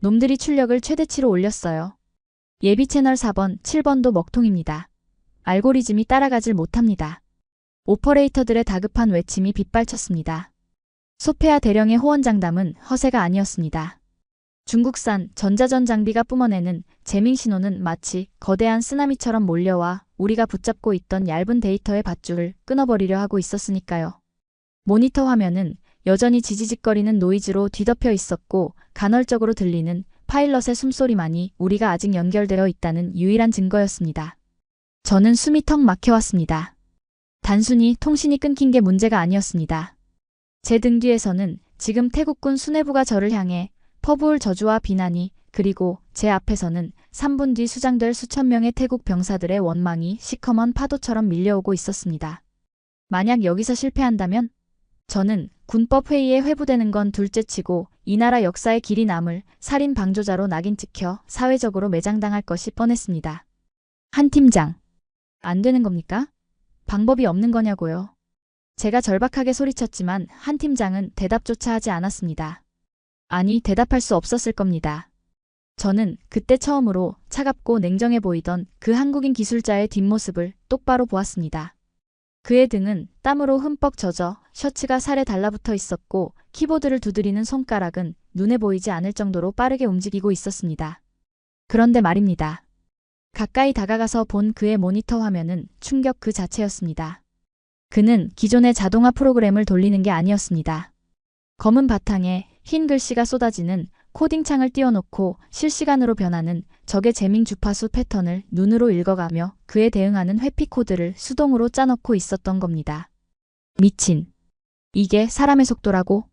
놈들이 출력을 최대치로 올렸어요. 예비 채널 4번, 7번도 먹통입니다. 알고리즘이 따라가질 못합니다. 오퍼레이터들의 다급한 외침이 빗발쳤습니다. 소페아 대령의 호언장담은 허세가 아니었습니다. 중국산 전자전 장비가 뿜어내는 재밍 신호는 마치 거대한 쓰나미처럼 몰려와 우리가 붙잡고 있던 얇은 데이터의 밧줄을 끊어버리려 하고 있었으니까요. 모니터 화면은 여전히 지지직거리는 노이즈로 뒤덮여 있었고 간헐적으로 들리는 파일럿의 숨소리만이 우리가 아직 연결되어 있다는 유일한 증거였습니다. 저는 숨이 턱 막혀왔습니다. 단순히 통신이 끊긴 게 문제가 아니었습니다. 제 등 뒤에서는 지금 태국군 수뇌부가 저를 향해 퍼부을 저주와 비난이, 그리고 제 앞에서는 3분 뒤 수장될 수천 명의 태국 병사들의 원망이 시커먼 파도처럼 밀려오고 있었습니다. 만약 여기서 실패한다면 저는 군법 회의에 회부되는 건 둘째치고 이 나라 역사에 길이 남을 살인 방조자로 낙인 찍혀 사회적으로 매장당할 것이 뻔했습니다. 한 팀장, 안 되는 겁니까? 방법이 없는 거냐고요. 제가 절박하게 소리쳤지만 한 팀장은 대답조차 하지 않았습니다. 아니, 대답할 수 없었을 겁니다. 저는 그때 처음으로 차갑고 냉정해 보이던 그 한국인 기술자의 뒷모습을 똑바로 보았습니다. 그의 등은 땀으로 흠뻑 젖어 셔츠가 살에 달라붙어 있었고 키보드를 두드리는 손가락은 눈에 보이지 않을 정도로 빠르게 움직이고 있었습니다. 그런데 말입니다. 가까이 다가가서 본 그의 모니터 화면은 충격 그 자체였습니다. 그는 기존의 자동화 프로그램을 돌리는 게 아니었습니다. 검은 바탕에 흰 글씨가 쏟아지는 코딩창을 띄워놓고 실시간으로 변하는 적의 재밍 주파수 패턴을 눈으로 읽어가며 그에 대응하는 회피 코드를 수동으로 짜놓고 있었던 겁니다. 미친. 이게 사람의 속도라고?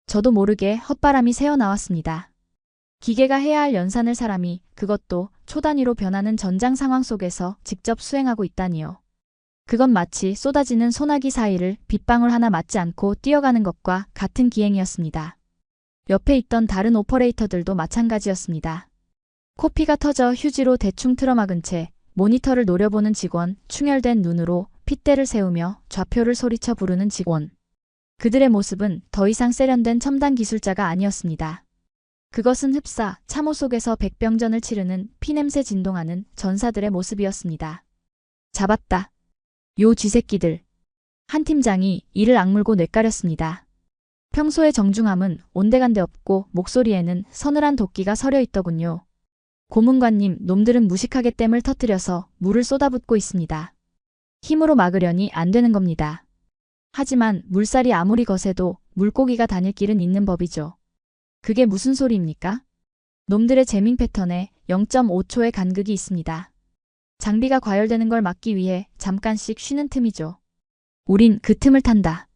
저도 모르게 헛바람이 새어나왔습니다. 기계가 해야 할 연산을 사람이, 그것도 초단위로 변하는 전장 상황 속에서 직접 수행하고 있다니요. 그건 마치 쏟아지는 소나기 사이를 빗방울 하나 맞지 않고 뛰어가는 것과 같은 기행이었습니다. 옆에 있던 다른 오퍼레이터들도 마찬가지였습니다. 코피가 터져 휴지로 대충 틀어막은 채 모니터를 노려보는 직원, 충혈된 눈으로 핏대를 세우며 좌표를 소리쳐 부르는 직원. 그들의 모습은 더 이상 세련된 첨단 기술자가 아니었습니다. 그것은 흡사, 참호 속에서 백병전을 치르는 피냄새 진동하는 전사들의 모습이었습니다. 잡았다. 요 쥐새끼들. 한 팀장이 이를 악물고 뇌까렸습니다. 평소의 정중함은 온데간데 없고 목소리에는 서늘한 도끼가 서려 있더군요. 고문관님, 놈들은 무식하게 댐을 터뜨려서 물을 쏟아붓고 있습니다. 힘으로 막으려니 안 되는 겁니다. 하지만 물살이 아무리 거세도 물고기가 다닐 길은 있는 법이죠. 그게 무슨 소리입니까? 놈들의 재밍 패턴에 0.5초의 간극이 있습니다. 장비가 과열되는 걸 막기 위해 잠깐씩 쉬는 틈이죠. 우린 그 틈을 탄다.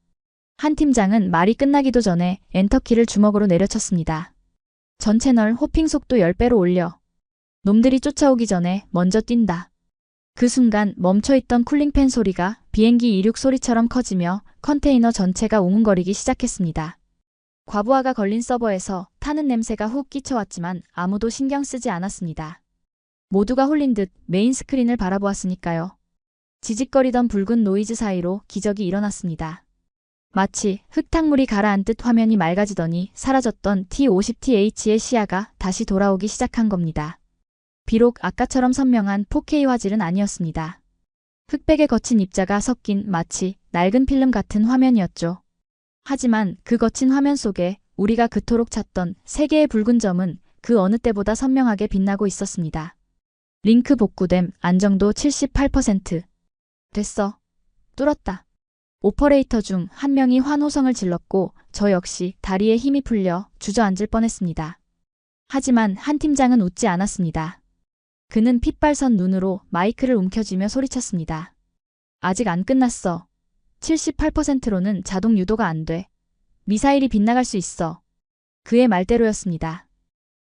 한 팀장은 말이 끝나기도 전에 엔터키를 주먹으로 내려쳤습니다. 전 채널 호핑 속도 10배로 올려. 놈들이 쫓아오기 전에 먼저 뛴다. 그 순간 멈춰있던 쿨링팬 소리가 비행기 이륙 소리처럼 커지며 컨테이너 전체가 웅웅거리기 시작했습니다. 과부하가 걸린 서버에서 타는 냄새가 훅 끼쳐왔지만 아무도 신경 쓰지 않았습니다. 모두가 홀린 듯 메인 스크린을 바라보았으니까요. 지직거리던 붉은 노이즈 사이로 기적이 일어났습니다. 마치 흙탕물이 가라앉듯 화면이 맑아지더니 사라졌던 T50TH의 시야가 다시 돌아오기 시작한 겁니다. 비록 아까처럼 선명한 4K 화질은 아니었습니다. 흑백에 거친 입자가 섞인 마치 낡은 필름 같은 화면이었죠. 하지만 그 거친 화면 속에 우리가 그토록 찾던 세 개의 붉은 점은 그 어느 때보다 선명하게 빛나고 있었습니다. 링크 복구됨, 안정도 78%. 됐어. 뚫었다. 오퍼레이터 중 한 명이 환호성을 질렀고 저 역시 다리에 힘이 풀려 주저앉을 뻔했습니다. 하지만 한 팀장은 웃지 않았습니다. 그는 핏발선 눈으로 마이크를 움켜쥐며 소리쳤습니다. 아직 안 끝났어. 78%로는 자동 유도가 안 돼. 미사일이 빗나갈 수 있어. 그의 말대로였습니다.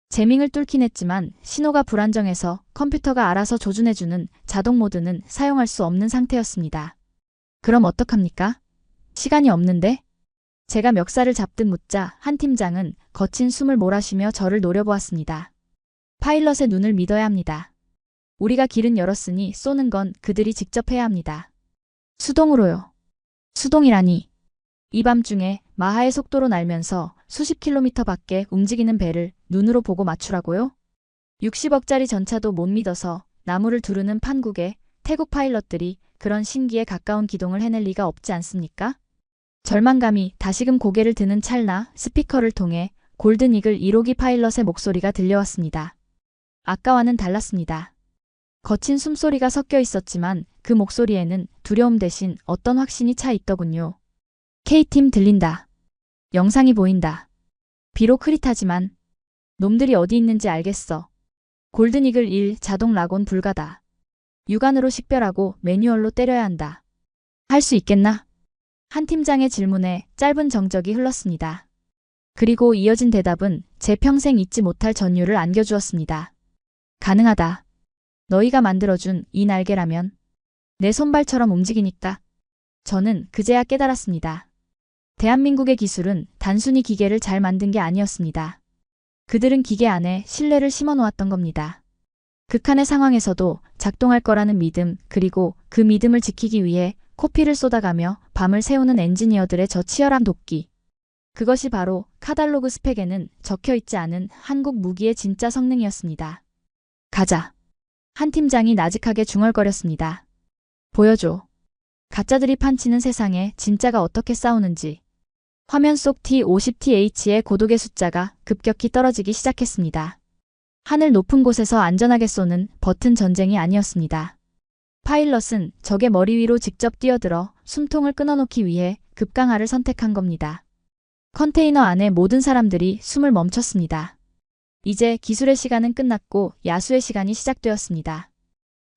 재밍을 뚫긴 했지만 신호가 불안정해서 컴퓨터가 알아서 조준해주는 자동 모드는 사용할 수 없는 상태였습니다. 그럼 어떡합니까? 시간이 없는데? 제가 멱살을 잡듯 묻자 한 팀장은 거친 숨을 몰아쉬며 저를 노려보았습니다. 파일럿의 눈을 믿어야 합니다. 우리가 길은 열었으니 쏘는 건 그들이 직접 해야 합니다. 수동으로요. 수동이라니. 이 밤중에 마하의 속도로 날면서 수십 킬로미터 밖에 움직이는 배를 눈으로 보고 맞추라고요? 60억짜리 전차도 못 믿어서 나무를 두르는 판국에 태국 파일럿들이 그런 신기에 가까운 기동을 해낼 리가 없지 않습니까? 절망감이 다시금 고개를 드는 찰나 스피커를 통해 골든 이글 1호기 파일럿의 목소리가 들려왔습니다. 아까와는 달랐습니다. 거친 숨소리가 섞여 있었지만 그 목소리에는 두려움 대신 어떤 확신이 차 있더군요. K팀 들린다. 영상이 보인다. 비록 흐릿하지만 놈들이 어디 있는지 알겠어. 골든 이글 1 자동 락온 불가다. 육안으로 식별하고 매뉴얼로 때려야 한다. 할 수 있겠나? 한 팀장의 질문에 짧은 정적이 흘렀습니다. 그리고 이어진 대답은 제 평생 잊지 못할 전율을 안겨주었습니다. 가능하다. 너희가 만들어준 이 날개라면 내 손발처럼 움직이니까. 저는 그제야 깨달았습니다. 대한민국의 기술은 단순히 기계를 잘 만든 게 아니었습니다. 그들은 기계 안에 신뢰를 심어 놓았던 겁니다. 극한의 상황에서도 작동할 거라는 믿음, 그리고 그 믿음을 지키기 위해 코피를 쏟아가며 밤을 새우는 엔지니어들의 저 치열한 돕기. 그것이 바로 카달로그 스펙에는 적혀있지 않은 한국 무기의 진짜 성능이었습니다. 가자. 한 팀장이 나직하게 중얼거렸습니다. 보여줘. 가짜들이 판치는 세상에 진짜가 어떻게 싸우는지. 화면 속 T-50TH의 고독의 숫자가 급격히 떨어지기 시작했습니다. 하늘 높은 곳에서 안전하게 쏘는 버튼 전쟁이 아니었습니다. 파일럿은 적의 머리 위로 직접 뛰어들어 숨통을 끊어놓기 위해 급강하를 선택한 겁니다. 컨테이너 안에 모든 사람들이 숨을 멈췄습니다. 이제 기술의 시간은 끝났고 야수의 시간이 시작되었습니다.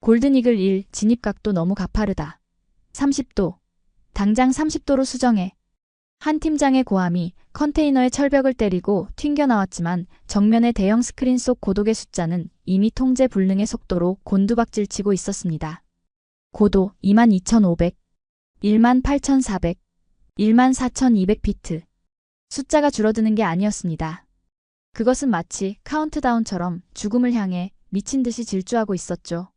골든 이글 1 진입각도 너무 가파르다. 30도. 당장 30도로 수정해. 한 팀장의 고함이 컨테이너의 철벽을 때리고 튕겨나왔지만 정면의 대형 스크린 속 고독의 숫자는 이미 통제 불능의 속도로 곤두박질치고 있었습니다. 고도 22,500, 18,400, 14,200피트. 숫자가 줄어드는 게 아니었습니다. 그것은 마치 카운트다운처럼 죽음을 향해 미친 듯이 질주하고 있었죠.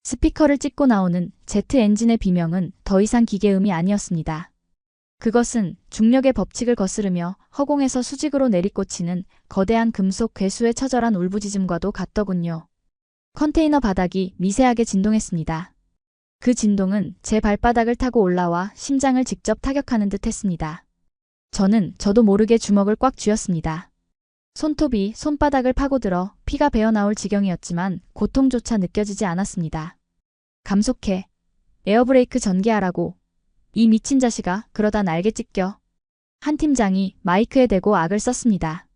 스피커를 찍고 나오는 제트 엔진의 비명은 더 이상 기계음이 아니었습니다. 그것은 중력의 법칙을 거스르며 허공에서 수직으로 내리꽂히는 거대한 금속 괴수의 처절한 울부짖음과도 같더군요. 컨테이너 바닥이 미세하게 진동했습니다. 그 진동은 제 발바닥을 타고 올라와 심장을 직접 타격하는 듯 했습니다. 저도 모르게 주먹을 꽉 쥐었습니다. 손톱이 손바닥을 파고들어 피가 배어나올 지경이었지만 고통조차 느껴지지 않았습니다. 감속해. 에어브레이크 전개하라고. 이 미친 자식아, 그러다 날개 찢겨. 한 팀장이 마이크에 대고 악을 썼습니다.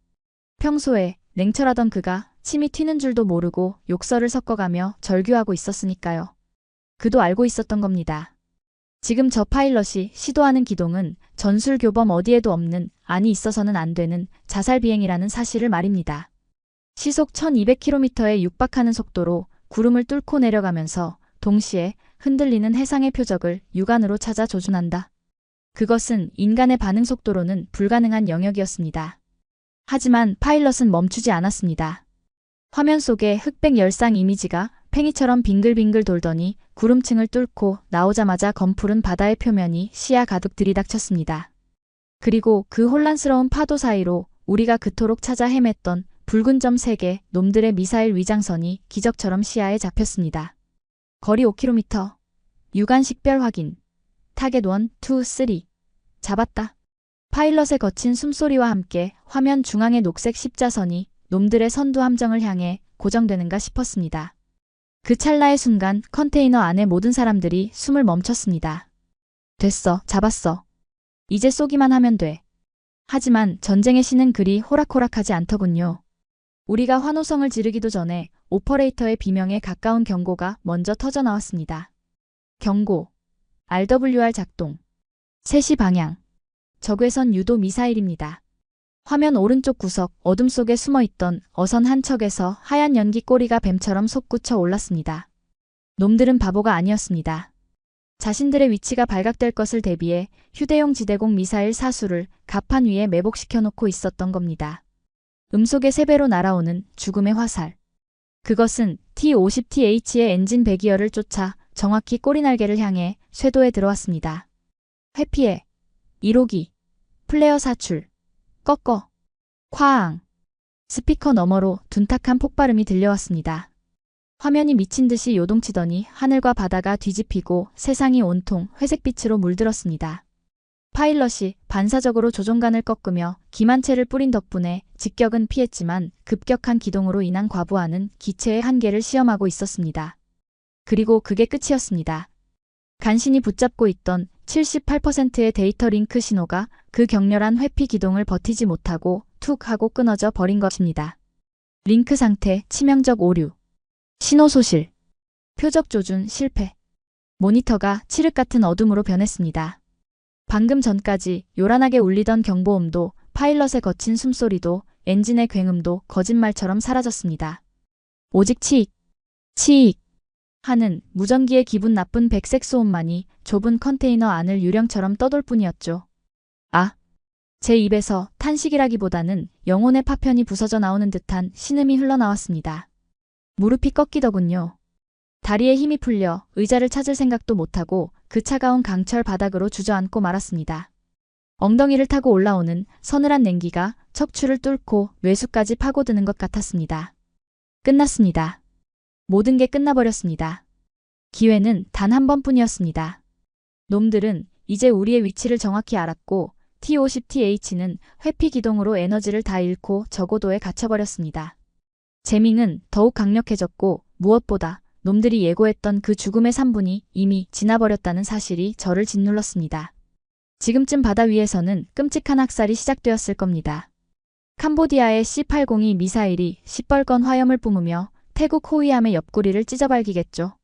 평소에 냉철하던 그가 침이 튀는 줄도 모르고 욕설을 섞어가며 절규하고 있었으니까요. 그도 알고 있었던 겁니다. 지금 저 파일럿이 시도하는 기동은 전술교범 어디에도 없는, 아니 있어서는 안 되는 자살 비행이라는 사실을 말입니다. 시속 1200km에 육박하는 속도로 구름을 뚫고 내려가면서 동시에 흔들리는 해상의 표적을 육안으로 찾아 조준한다. 그것은 인간의 반응 속도로는 불가능한 영역이었습니다. 하지만 파일럿은 멈추지 않았습니다. 화면 속의 흑백 열상 이미지가 팽이처럼 빙글빙글 돌더니 구름층을 뚫고 나오자마자 검푸른 바다의 표면이 시야 가득 들이닥쳤습니다. 그리고 그 혼란스러운 파도 사이로 우리가 그토록 찾아 헤맸던 붉은 점 3개 놈들의 미사일 위장선이 기적처럼 시야에 잡혔습니다. 거리 5km. 육안 식별 확인. 타겟 1, 2, 3. 잡았다. 파일럿의 거친 숨소리와 함께 화면 중앙의 녹색 십자선이 놈들의 선두 함정을 향해 고정되는가 싶었습니다. 그 찰나의 순간 컨테이너 안의 모든 사람들이 숨을 멈췄습니다. 됐어, 잡았어. 이제 쏘기만 하면 돼. 하지만 전쟁의 신은 그리 호락호락하지 않더군요. 우리가 환호성을 지르기도 전에 오퍼레이터의 비명에 가까운 경고가 먼저 터져나왔습니다. 경고. RWR 작동. 3시 방향. 적외선 유도 미사일입니다. 화면 오른쪽 구석 어둠 속에 숨어있던 어선 한 척에서 하얀 연기 꼬리가 뱀처럼 솟구쳐 올랐습니다. 놈들은 바보가 아니었습니다. 자신들의 위치가 발각될 것을 대비해 휴대용 지대공 미사일 사수를 갑판 위에 매복시켜 놓고 있었던 겁니다. 음속의 3배로 날아오는 죽음의 화살. 그것은 T-50TH의 엔진 배기어를 쫓아 정확히 꼬리날개를 향해 쇄도에 들어왔습니다. 회피해. 1호기. 플레어 사출. 꺼꺼. 쾅. 스피커 너머로 둔탁한 폭발음이 들려왔습니다. 화면이 미친 듯이 요동치더니 하늘과 바다가 뒤집히고 세상이 온통 회색빛으로 물들었습니다. 파일럿이 반사적으로 조종간을 꺾으며 기만체를 뿌린 덕분에 직격은 피했지만 급격한 기동으로 인한 과부하는 기체의 한계를 시험하고 있었습니다. 그리고 그게 끝이었습니다. 간신히 붙잡고 있던 78%의 데이터 링크 신호가 그 격렬한 회피 기동을 버티지 못하고 툭 하고 끊어져 버린 것입니다. 링크 상태 치명적 오류. 신호 소실. 표적 조준 실패. 모니터가 칠흑 같은 어둠으로 변했습니다. 방금 전까지 요란하게 울리던 경보음도 파일럿의 거친 숨소리도 엔진의 굉음도 거짓말처럼 사라졌습니다. 오직 치익, 치익 하는 무전기의 기분 나쁜 백색 소음만이 좁은 컨테이너 안을 유령처럼 떠돌 뿐이었죠. 아! 제 입에서 탄식이라기보다는 영혼의 파편이 부서져 나오는 듯한 신음이 흘러나왔습니다. 무릎이 꺾이더군요. 다리에 힘이 풀려 의자를 찾을 생각도 못하고 그 차가운 강철 바닥으로 주저앉고 말았습니다. 엉덩이를 타고 올라오는 서늘한 냉기가 척추를 뚫고 뇌수까지 파고드는 것 같았습니다. 끝났습니다. 모든 게 끝나버렸습니다. 기회는 단 한 번뿐이었습니다. 놈들은 이제 우리의 위치를 정확히 알았고 T-50TH는 회피 기동으로 에너지를 다 잃고 저고도에 갇혀버렸습니다. 재밍은 더욱 강력해졌고 무엇보다 놈들이 예고했던 그 죽음의 3분이 이미 지나버렸다는 사실이 저를 짓눌렀습니다. 지금쯤 바다 위에서는 끔찍한 학살이 시작되었을 겁니다. 캄보디아의 C-802 미사일이 시뻘건 화염을 뿜으며 태국 호위함의 옆구리를 찢어발기겠죠.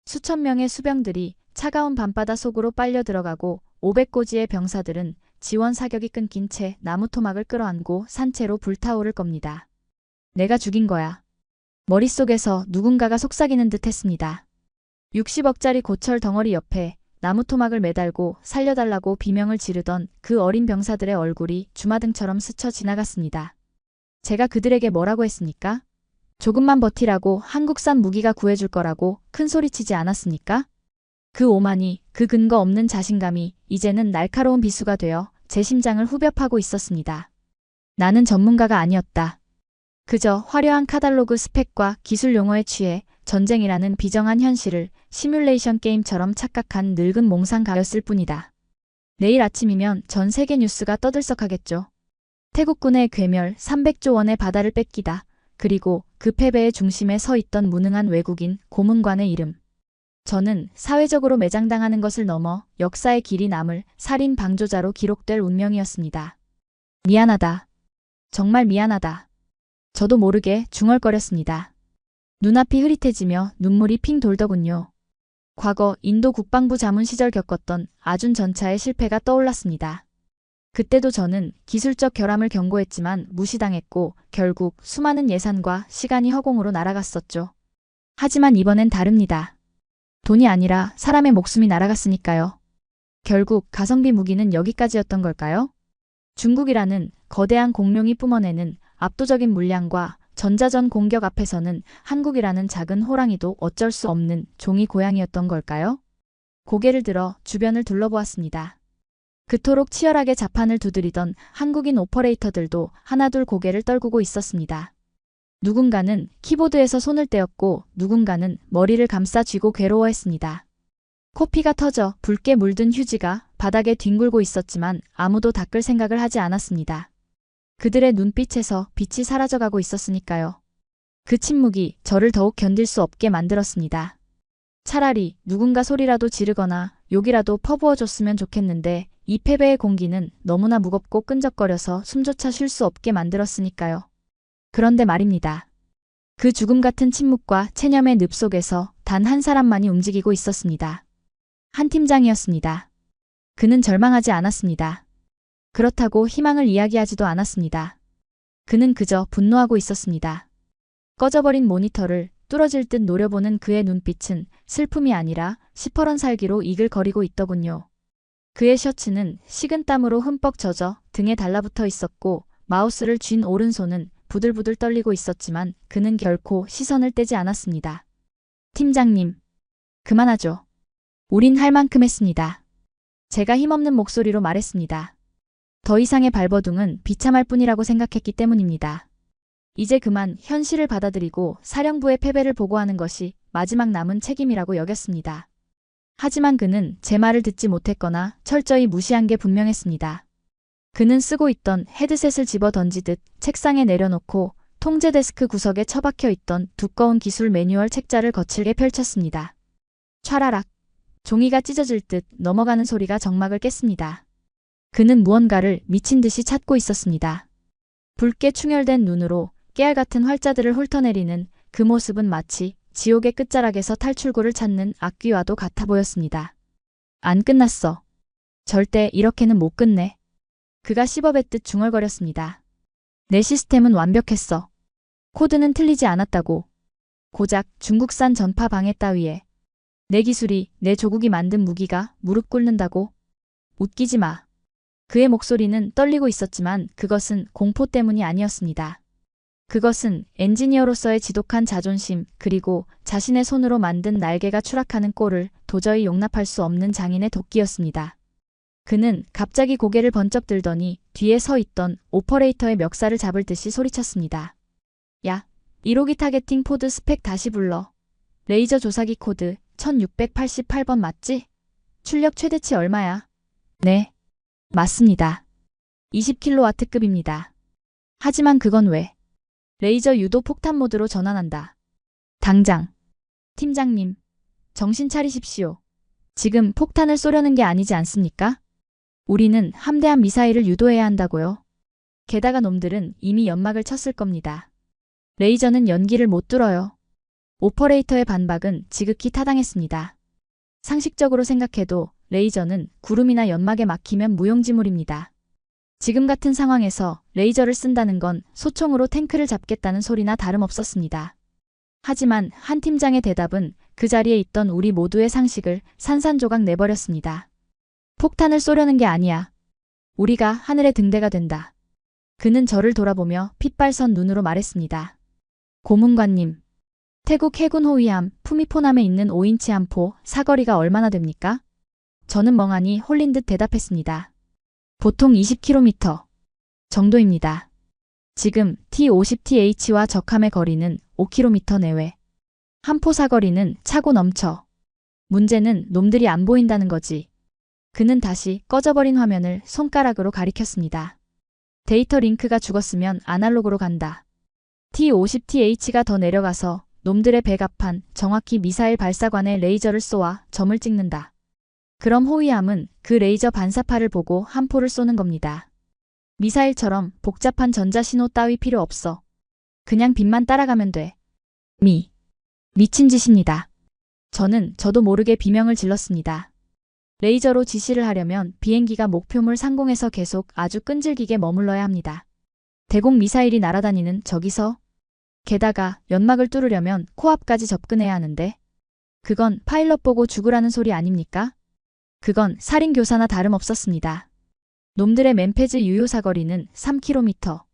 수천 명의 수병들이 차가운 밤바다 속으로 빨려 들어가고 500고지의 병사들은 지원 사격이 끊긴 채 나무 토막을 끌어안고 산채로 불타오를 겁니다. 내가 죽인 거야. 머릿속에서 누군가가 속삭이는 듯 했습니다. 60억짜리 고철 덩어리 옆에 나무 토막을 매달고 살려달라고 비명을 지르던 그 어린 병사들의 얼굴이 주마등처럼 스쳐 지나갔습니다. 제가 그들에게 뭐라고 했습니까? 조금만 버티라고 한국산 무기가 구해줄 거라고 큰 소리치지 않았습니까? 그 오만이, 그 근거 없는 자신감이 이제는 날카로운 비수가 되어 제 심장을 후벼 파고 있었습니다. 나는 전문가가 아니었다. 그저 화려한 카탈로그 스펙과 기술 용어에 취해 전쟁이라는 비정한 현실을 시뮬레이션 게임처럼 착각한 늙은 몽상가였을 뿐이다. 내일 아침이면 전 세계 뉴스가 떠들썩하겠죠. 태국군의 괴멸 300조 원의 바다를 뺏기다. 그리고 그 패배의 중심에 서 있던 무능한 외국인 고문관의 이름. 저는 사회적으로 매장당하는 것을 넘어 역사의 길이 남을 살인 방조자로 기록될 운명이었습니다. 미안하다. 정말 미안하다. 저도 모르게 중얼거렸습니다. 눈앞이 흐릿해지며 눈물이 핑 돌더군요. 과거 인도 국방부 자문 시절 겪었던 아준 전차의 실패가 떠올랐습니다. 그때도 저는 기술적 결함을 경고했지만 무시당했고 결국 수많은 예산과 시간이 허공으로 날아갔었죠. 하지만 이번엔 다릅니다. 돈이 아니라 사람의 목숨이 날아갔으니까요. 결국 가성비 무기는 여기까지였던 걸까요? 중국이라는 거대한 공룡이 뿜어내는 압도적인 물량과 전자전 공격 앞에서는 한국이라는 작은 호랑이도 어쩔 수 없는 종이 고양이였던 걸까요? 고개를 들어 주변을 둘러보았습니다. 그토록 치열하게 자판을 두드리던 한국인 오퍼레이터들도 하나둘 고개를 떨구고 있었습니다. 누군가는 키보드에서 손을 떼었고 누군가는 머리를 감싸 쥐고 괴로워했습니다. 코피가 터져 붉게 물든 휴지가 바닥에 뒹굴고 있었지만 아무도 닦을 생각을 하지 않았습니다. 그들의 눈빛에서 빛이 사라져가고 있었으니까요. 그 침묵이 저를 더욱 견딜 수 없게 만들었습니다. 차라리 누군가 소리라도 지르거나 욕이라도 퍼부어줬으면 좋겠는데 이 패배의 공기는 너무나 무겁고 끈적거려서 숨조차 쉴 수 없게 만들었으니까요. 그런데 말입니다. 그 죽음 같은 침묵과 체념의 늪 속에서 단 한 사람만이 움직이고 있었습니다. 한 팀장이었습니다. 그는 절망하지 않았습니다. 그렇다고 희망을 이야기하지도 않았습니다. 그는 그저 분노하고 있었습니다. 꺼져버린 모니터를 뚫어질 듯 노려보는 그의 눈빛은 슬픔이 아니라 시퍼런 살기로 이글거리고 있더군요. 그의 셔츠는 식은땀으로 흠뻑 젖어 등에 달라붙어 있었고 마우스를 쥔 오른손은 부들부들 떨리고 있었지만 그는 결코 시선을 떼지 않았습니다. 팀장님, 그만하죠. 우린 할 만큼 했습니다. 제가 힘없는 목소리로 말했습니다. 더 이상의 발버둥은 비참할 뿐이라고 생각했기 때문입니다. 이제 그만 현실을 받아들이고 사령부의 패배를 보고하는 것이 마지막 남은 책임이라고 여겼습니다. 하지만 그는 제 말을 듣지 못했거나 철저히 무시한 게 분명했습니다. 그는 쓰고 있던 헤드셋을 집어 던지듯 책상에 내려놓고 통제 데스크 구석에 처박혀 있던 두꺼운 기술 매뉴얼 책자를 거칠게 펼쳤습니다. 촤라락. 종이가 찢어질 듯 넘어가는 소리가 정막을 깼습니다. 그는 무언가를 미친 듯이 찾고 있었습니다. 붉게 충혈된 눈으로 깨알 같은 활자들을 훑어내리는 그 모습은 마치 지옥의 끝자락에서 탈출구를 찾는 악귀와도 같아 보였습니다. 안 끝났어. 절대 이렇게는 못 끝내. 그가 씹어뱉듯 중얼거렸습니다. 내 시스템은 완벽했어. 코드는 틀리지 않았다고. 고작 중국산 전파 방해 따위에. 내 기술이, 내 조국이 만든 무기가 무릎 꿇는다고? 웃기지 마. 그의 목소리는 떨리고 있었지만 그것은 공포 때문이 아니었습니다. 그것은 엔지니어로서의 지독한 자존심 그리고 자신의 손으로 만든 날개가 추락하는 꼴을 도저히 용납할 수 없는 장인의 도끼였습니다. 그는 갑자기 고개를 번쩍 들더니 뒤에 서 있던 오퍼레이터의 멱살을 잡을 듯이 소리쳤습니다. 야, 1호기 타겟팅 포드 스펙 다시 불러. 레이저 조사기 코드 1688번 맞지? 출력 최대치 얼마야? 네, 맞습니다. 20kW급입니다. 하지만 그건 왜? 레이저 유도 폭탄 모드로 전환한다. 당장. 팀장님, 정신 차리십시오. 지금 폭탄을 쏘려는 게 아니지 않습니까? 우리는 함대한 미사일을 유도해야 한다고요. 게다가 놈들은 이미 연막을 쳤을 겁니다. 레이저는 연기를 못 뚫어요. 오퍼레이터의 반박은 지극히 타당했습니다. 상식적으로 생각해도 레이저는 구름이나 연막에 막히면 무용지물입니다. 지금 같은 상황에서 레이저를 쓴다는 건 소총으로 탱크를 잡겠다는 소리나 다름없었습니다. 하지만 한 팀장의 대답은 그 자리에 있던 우리 모두의 상식을 산산조각 내버렸습니다. 폭탄을 쏘려는 게 아니야. 우리가 하늘의 등대가 된다. 그는 저를 돌아보며 핏발선 눈으로 말했습니다. 고문관님, 태국 해군 호위함 푸미포남에 있는 5인치 함포 사거리가 얼마나 됩니까? 저는 멍하니 홀린 듯 대답했습니다. 보통 20km 정도입니다. 지금 T-50TH와 적함의 거리는 5km 내외. 함포 사거리는 차고 넘쳐. 문제는 놈들이 안 보인다는 거지. 그는 다시 꺼져버린 화면을 손가락으로 가리켰습니다. 데이터 링크가 죽었으면 아날로그로 간다. T-50TH가 더 내려가서 놈들의 백앞판 정확히 미사일 발사관에 레이저를 쏘아 점을 찍는다. 그럼 호위함은 그 레이저 반사파를 보고 함포를 쏘는 겁니다. 미사일처럼 복잡한 전자신호 따위 필요 없어. 그냥 빛만 따라가면 돼. 미친 짓입니다. 저도 모르게 비명을 질렀습니다. 레이저로 지시를 하려면 비행기가 목표물 상공에서 계속 아주 끈질기게 머물러야 합니다. 대공 미사일이 날아다니는 저기서? 게다가 연막을 뚫으려면 코앞까지 접근해야 하는데? 그건 파일럿 보고 죽으라는 소리 아닙니까? 그건 살인교사나 다름없었습니다. 놈들의 맨페즈 유효 사거리는 3km.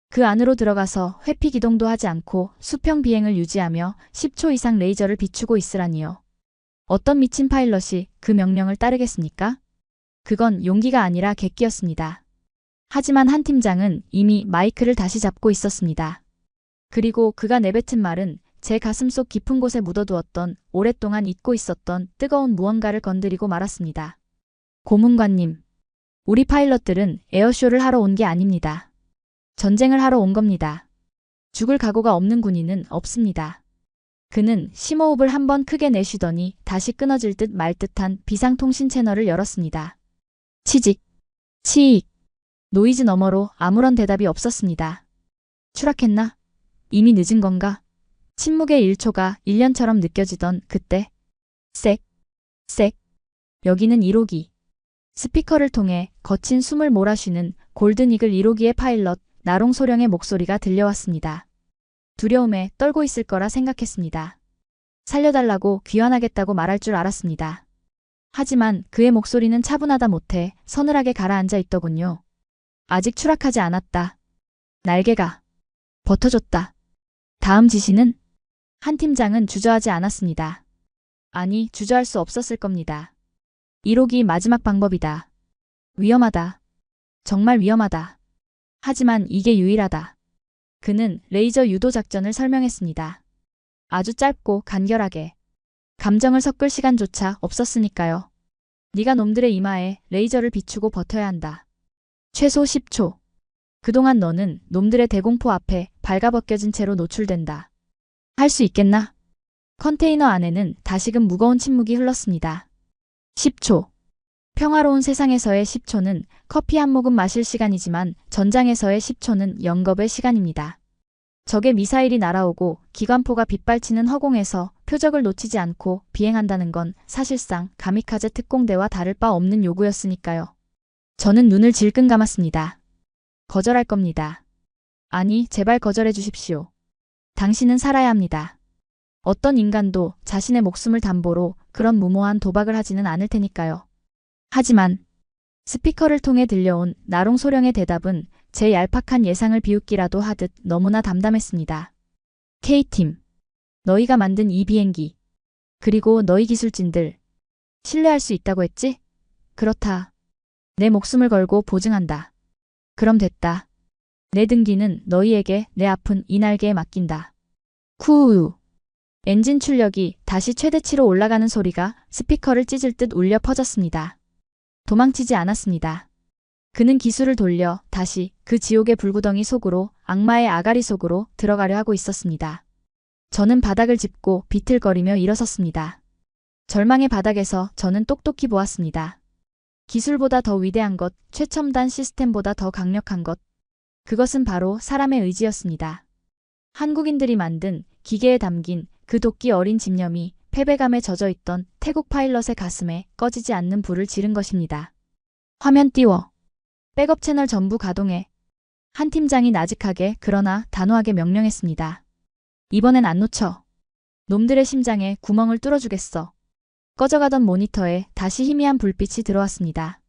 그 안으로 들어가서 회피 기동도 하지 않고 수평 비행을 유지하며 10초 이상 레이저를 비추고 있으라니요. 어떤 미친 파일럿이 그 명령을 따르겠습니까? 그건 용기가 아니라 객기였습니다. 하지만 한 팀장은 이미 마이크를 다시 잡고 있었습니다. 그리고 그가 내뱉은 말은 제 가슴속 깊은 곳에 묻어두었던 오랫동안 잊고 있었던 뜨거운 무언가를 건드리고 말았습니다. 고문관님, 우리 파일럿들은 에어쇼를 하러 온 게 아닙니다. 전쟁을 하러 온 겁니다. 죽을 각오가 없는 군인은 없습니다. 그는 심호흡을 한번 크게 내쉬더니 다시 끊어질 듯 말 듯한 비상통신 채널을 열었습니다. 치익. 노이즈 너머로 아무런 대답이 없었습니다. 추락했나? 이미 늦은 건가? 침묵의 1초가 1년처럼 느껴지던 그때. 색. 여기는 1호기. 스피커를 통해 거친 숨을 몰아쉬는 골든이글 1호기의 파일럿 나롱소령의 목소리가 들려왔습니다. 두려움에 떨고 있을 거라 생각했습니다. 살려달라고 귀환하겠다고 말할 줄 알았습니다. 하지만 그의 목소리는 차분하다 못해 서늘하게 가라앉아 있더군요. 아직 추락하지 않았다. 날개가 버텨줬다. 다음 지시는? 한 팀장은 주저하지 않았습니다. 아니, 주저할 수 없었을 겁니다. 1호기 마지막 방법이다. 위험하다. 정말 위험하다. 하지만 이게 유일하다. 그는 레이저 유도 작전을 설명했습니다. 아주 짧고 간결하게. 감정을 섞을 시간조차 없었으니까요. 네가 놈들의 이마에 레이저를 비추고 버텨야 한다. 최소 10초. 그동안 너는 놈들의 대공포 앞에 발가벗겨진 채로 노출된다. 할 수 있겠나? 컨테이너 안에는 다시금 무거운 침묵이 흘렀습니다. 10초. 평화로운 세상에서의 10초는 커피 한 모금 마실 시간이지만 전장에서의 10초는 영겁의 시간입니다. 적의 미사일이 날아오고 기관포가 빗발치는 허공에서 표적을 놓치지 않고 비행한다는 건 사실상 가미카제 특공대와 다를 바 없는 요구였으니까요. 저는 눈을 질끈 감았습니다. 거절할 겁니다. 아니, 제발 거절해 주십시오. 당신은 살아야 합니다. 어떤 인간도 자신의 목숨을 담보로 그런 무모한 도박을 하지는 않을 테니까요. 하지만 스피커를 통해 들려온 나롱 소령의 대답은 제 얄팍한 예상을 비웃기라도 하듯 너무나 담담했습니다. K팀, 너희가 만든 이 비행기, 그리고 너희 기술진들, 신뢰할 수 있다고 했지? 그렇다. 내 목숨을 걸고 보증한다. 그럼 됐다. 내 등기는 너희에게 내 아픈 이 날개에 맡긴다. 쿠우. 엔진 출력이 다시 최대치로 올라가는 소리가 스피커를 찢을 듯 울려 퍼졌습니다. 도망치지 않았습니다. 그는 기술을 돌려 다시 그 지옥의 불구덩이 속으로, 악마의 아가리 속으로 들어가려 하고 있었습니다. 저는 바닥을 짚고 비틀거리며 일어섰습니다. 절망의 바닥에서 저는 똑똑히 보았습니다. 기술보다 더 위대한 것, 최첨단 시스템보다 더 강력한 것. 그것은 바로 사람의 의지였습니다. 한국인들이 만든 기계에 담긴 그 도끼 어린 집념이 패배감에 젖어있던 태국 파일럿의 가슴에 꺼지지 않는 불을 지른 것입니다. 화면 띄워. 백업 채널 전부 가동해. 한 팀장이 나직하게 그러나 단호하게 명령했습니다. 이번엔 안 놓쳐. 놈들의 심장에 구멍을 뚫어주겠어. 꺼져가던 모니터에 다시 희미한 불빛이 들어왔습니다.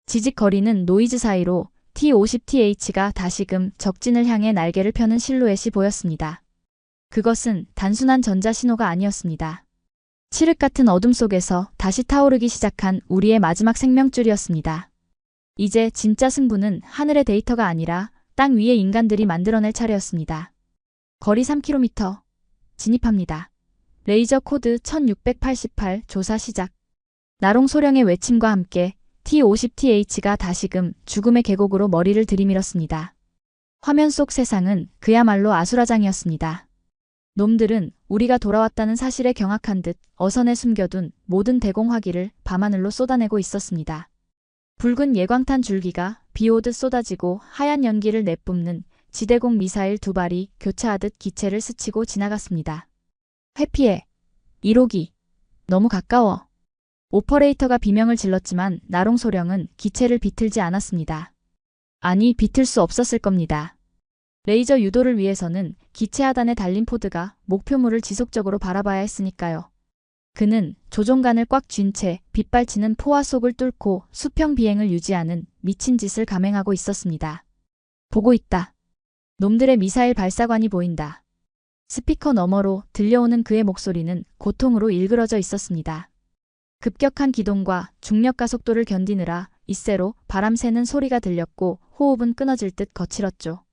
지직거리는 노이즈 사이로 T-50TH가 다시금 적진을 향해 날개를 펴는 실루엣이 보였습니다. 그것은 단순한 전자신호가 아니었습니다. 칠흑 같은 어둠 속에서 다시 타오르기 시작한 우리의 마지막 생명줄이었습니다. 이제 진짜 승부는 하늘의 데이터가 아니라 땅 위의 인간들이 만들어낼 차례였습니다. 거리 3km. 진입합니다. 레이저 코드 1688 조사 시작. 나롱 소령의 외침과 함께 T-50TH가 다시금 죽음의 계곡으로 머리를 들이밀었습니다. 화면 속 세상은 그야말로 아수라장이었습니다. 놈들은 우리가 돌아왔다는 사실에 경악한 듯 어선에 숨겨둔 모든 대공화기를 밤하늘로 쏟아내고 있었습니다. 붉은 예광탄 줄기가 비 오듯 쏟아지고 하얀 연기를 내뿜는 지대공 미사일 2발이 교차하듯 기체를 스치고 지나갔습니다. 회피해. 1호기. 너무 가까워. 오퍼레이터가 비명을 질렀지만 나롱 소령은 기체를 비틀지 않았습니다. 아니, 비틀 수 없었을 겁니다. 레이저 유도를 위해서는 기체 하단에 달린 포드가 목표물을 지속적으로 바라봐야 했으니까요. 그는 조종간을 꽉 쥔 채 빗발치는 포화 속을 뚫고 수평 비행을 유지하는 미친 짓을 감행하고 있었습니다. 보고 있다. 놈들의 미사일 발사관이 보인다. 스피커 너머로 들려오는 그의 목소리는 고통으로 일그러져 있었습니다. 급격한 기동과 중력 가속도를 견디느라 잇새로 바람 새는 소리가 들렸고 호흡은 끊어질 듯 거칠었죠.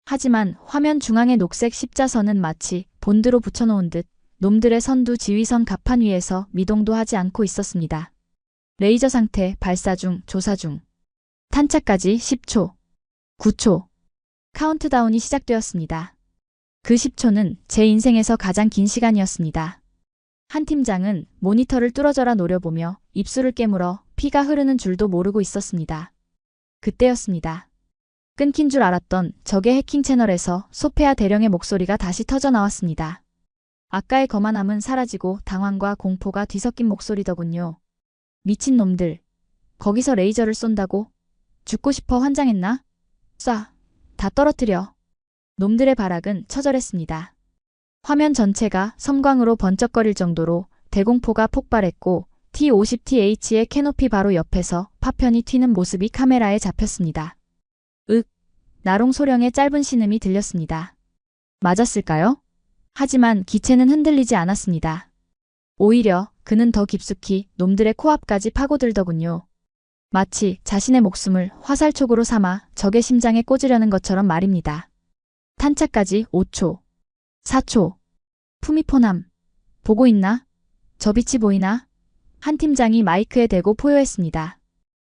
하지만 화면 중앙의 녹색 십자선은 마치 본드로 붙여놓은 듯 놈들의 선두 지휘선 갑판 위에서 미동도 하지 않고 있었습니다. 레이저 상태 발사 중, 조사 중. 탄착까지 10초. 9초. 카운트다운이 시작되었습니다. 그 10초는 제 인생에서 가장 긴 시간이었습니다. 한 팀장은 모니터를 뚫어져라 노려보며 입술을 깨물어 피가 흐르는 줄도 모르고 있었습니다. 그때였습니다. 끊긴 줄 알았던 적의 해킹 채널에서 소페아 대령의 목소리가 다시 터져 나왔습니다. 아까의 거만함은 사라지고 당황과 공포가 뒤섞인 목소리더군요. 미친 놈들. 거기서 레이저를 쏜다고? 죽고 싶어 환장했나? 쏴. 다 떨어뜨려. 놈들의 발악은 처절했습니다. 화면 전체가 섬광으로 번쩍거릴 정도로 대공포가 폭발했고 T-50TH의 캐노피 바로 옆에서 파편이 튀는 모습이 카메라에 잡혔습니다. 나롱 소령의 짧은 신음이 들렸습니다. 맞았을까요? 하지만 기체는 흔들리지 않았습니다. 오히려 그는 더 깊숙이 놈들의 코앞까지 파고들더군요. 마치 자신의 목숨을 화살촉으로 삼아 적의 심장에 꽂으려는 것처럼 말입니다. 탄착까지 5초, 4초. 푸미포남, 보고 있나? 저 빛이 보이나? 한 팀장이 마이크에 대고 포효했습니다.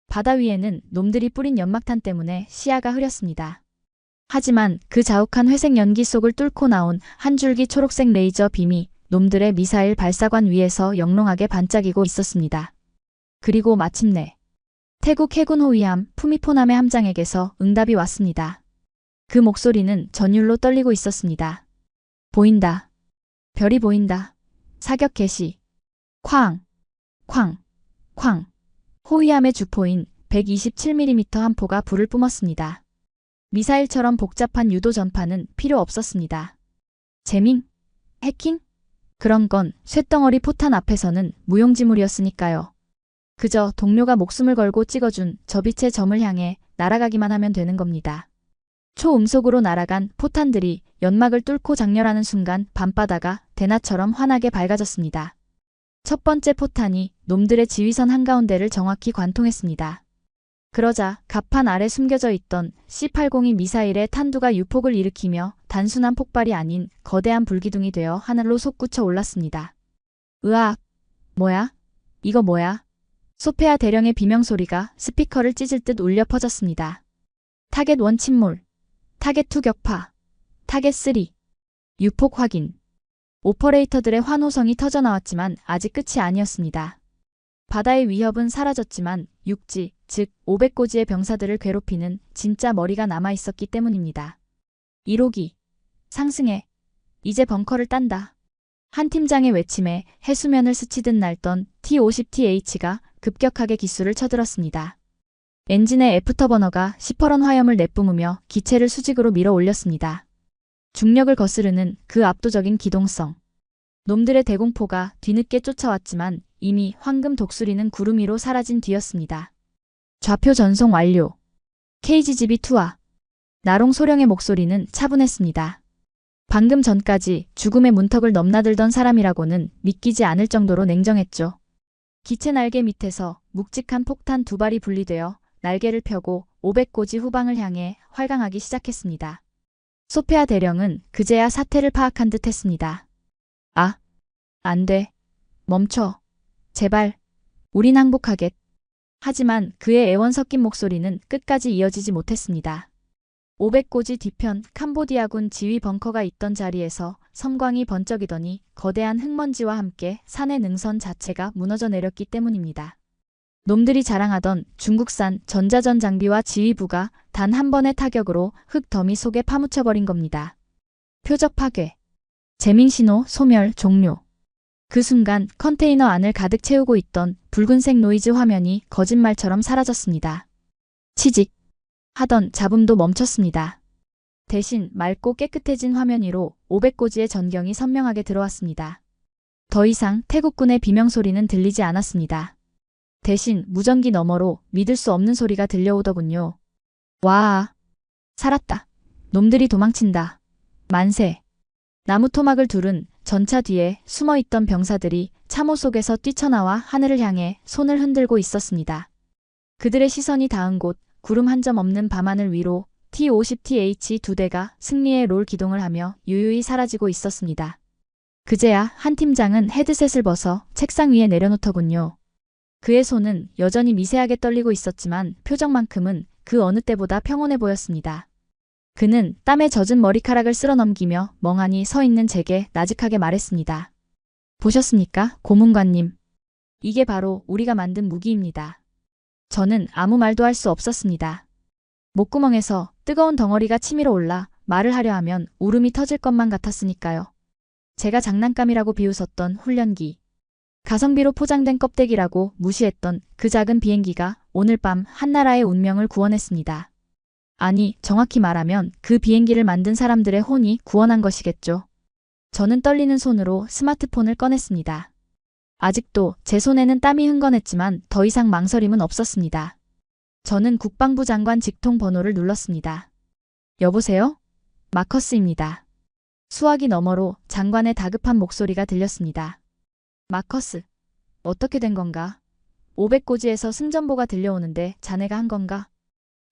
바다 위에는 놈들이 뿌린 연막탄 때문에 시야가 흐렸습니다. 하지만 그 자욱한 회색 연기 속을 뚫고 나온 한 줄기 초록색 레이저 빔이 놈들의 미사일 발사관 위에서 영롱하게 반짝이고 있었습니다. 그리고 마침내 태국 해군 호위함 푸미포남의 함장에게서 응답이 왔습니다. 그 목소리는 전율로 떨리고 있었습니다. 보인다. 별이 보인다. 사격 개시. 쾅, 쾅, 쾅. 호위함의 주포인 127mm 한 포가 불을 뿜었습니다. 미사일처럼 복잡한 유도 전파는 필요 없었습니다. 재밍? 해킹? 그런 건 쇳덩어리 포탄 앞에서는 무용지물이었으니까요. 그저 동료가 목숨을 걸고 찍어준 저 빛의 점을 향해 날아가기만 하면 되는 겁니다. 초음속으로 날아간 포탄들이 연막을 뚫고 장렬하는 순간 밤바다가 대낮처럼 환하게 밝아졌습니다. 첫 번째 포탄이 놈들의 지휘선 한가운데를 정확히 관통했습니다. 그러자 갑판 아래 숨겨져 있던 C-802 미사일의 탄두가 유폭을 일으키며 단순한 폭발이 아닌 거대한 불기둥이 되어 하늘로 솟구쳐 올랐습니다. 으악! 뭐야? 이거 뭐야? 소페아 대령의 비명소리가 스피커를 찢을 듯 울려 퍼졌습니다. 타겟 1 침몰. 타겟 2 격파. 타겟 3. 유폭 확인. 오퍼레이터들의 환호성이 터져나왔지만 아직 끝이 아니었습니다. 바다의 위협은 사라졌지만 육지, 즉 500고지의 병사들을 괴롭히는 진짜 머리가 남아있었기 때문입니다. 1호기. 상승해. 이제 벙커를 딴다. 한 팀장의 외침에 해수면을 스치듯 날던 T-50TH가 급격하게 기수를 쳐들었습니다. 엔진의 애프터버너가 시퍼런 화염을 내뿜으며 기체를 수직으로 밀어 올렸습니다. 중력을 거스르는 그 압도적인 기동성. 놈들의 대공포가 뒤늦게 쫓아왔지만 이미 황금 독수리는 구름 위로 사라진 뒤였습니다. 좌표 전송 완료. KGB 투하. 나롱 소령의 목소리는 차분했습니다. 방금 전까지 죽음의 문턱을 넘나들던 사람이라고는 믿기지 않을 정도로 냉정했죠. 기체 날개 밑에서 묵직한 폭탄 2발이 분리되어 날개를 펴고 500고지 후방을 향해 활강하기 시작했습니다. 소페아 대령은 그제야 사태를 파악한 듯 했습니다. 아, 안 돼. 멈춰. 제발. 우린 항복하겠. 하지만 그의 애원 섞인 목소리는 끝까지 이어지지 못했습니다. 500고지 뒤편 캄보디아군 지휘 벙커가 있던 자리에서 섬광이 번쩍이더니 거대한 흙먼지와 함께 산의 능선 자체가 무너져 내렸기 때문입니다. 놈들이 자랑하던 중국산 전자전 장비와 지휘부가 단 한 번의 타격으로 흙 더미 속에 파묻혀버린 겁니다. 표적 파괴. 재밍신호 소멸 종료. 그 순간 컨테이너 안을 가득 채우고 있던 붉은색 노이즈 화면이 거짓말처럼 사라졌습니다. 치직. 하던 잡음도 멈췄습니다. 대신 맑고 깨끗해진 화면 위로 500고지의 전경이 선명하게 들어왔습니다. 더 이상 태국군의 비명소리는 들리지 않았습니다. 대신 무전기 너머로 믿을 수 없는 소리가 들려오더군요. 와, 살았다. 놈들이 도망친다. 만세. 나무 토막을 두른 전차 뒤에 숨어있던 병사들이 참호 속에서 뛰쳐나와 하늘을 향해 손을 흔들고 있었습니다. 그들의 시선이 닿은 곳 구름 한 점 없는 밤하늘 위로 T-50TH 2대가 승리의 롤 기동을 하며 유유히 사라지고 있었습니다. 그제야 한 팀장은 헤드셋을 벗어 책상 위에 내려놓더군요. 그의 손은 여전히 미세하게 떨리고 있었지만 표정만큼은 그 어느 때보다 평온해 보였습니다. 그는 땀에 젖은 머리카락을 쓸어넘기며 멍하니 서 있는 제게 나직하게 말했습니다. 보셨습니까, 고문관님? 이게 바로 우리가 만든 무기입니다. 저는 아무 말도 할 수 없었습니다. 목구멍에서 뜨거운 덩어리가 치밀어 올라 말을 하려 하면 울음이 터질 것만 같았으니까요. 제가 장난감이라고 비웃었던 훈련기. 가성비로 포장된 껍데기라고 무시했던 그 작은 비행기가 오늘 밤 한나라의 운명을 구원했습니다. 아니, 정확히 말하면 그 비행기를 만든 사람들의 혼이 구원한 것이겠죠. 저는 떨리는 손으로 스마트폰을 꺼냈습니다. 아직도 제 손에는 땀이 흥건했지만 더 이상 망설임은 없었습니다. 저는 국방부 장관 직통 번호를 눌렀습니다. 여보세요? 마커스입니다. 수화기 너머로 장관의 다급한 목소리가 들렸습니다. 마커스, 어떻게 된 건가? 500고지에서 승전보가 들려오는데 자네가 한 건가?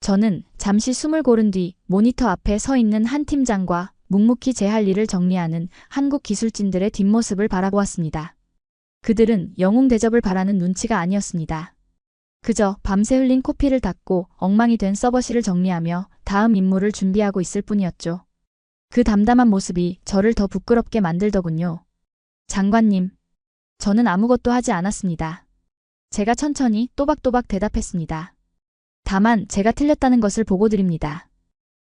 저는 잠시 숨을 고른 뒤 모니터 앞에 서 있는 한 팀장과 묵묵히 제 할 일을 정리하는 한국 기술진들의 뒷모습을 바라보았습니다. 그들은 영웅 대접을 바라는 눈치가 아니었습니다. 그저 밤새 흘린 코피를 닦고 엉망이 된 서버실을 정리하며 다음 임무를 준비하고 있을 뿐이었죠. 그 담담한 모습이 저를 더 부끄럽게 만들더군요. 장관님, 저는 아무것도 하지 않았습니다. 제가 천천히 또박또박 대답했습니다. 다만 제가 틀렸다는 것을 보고 드립니다.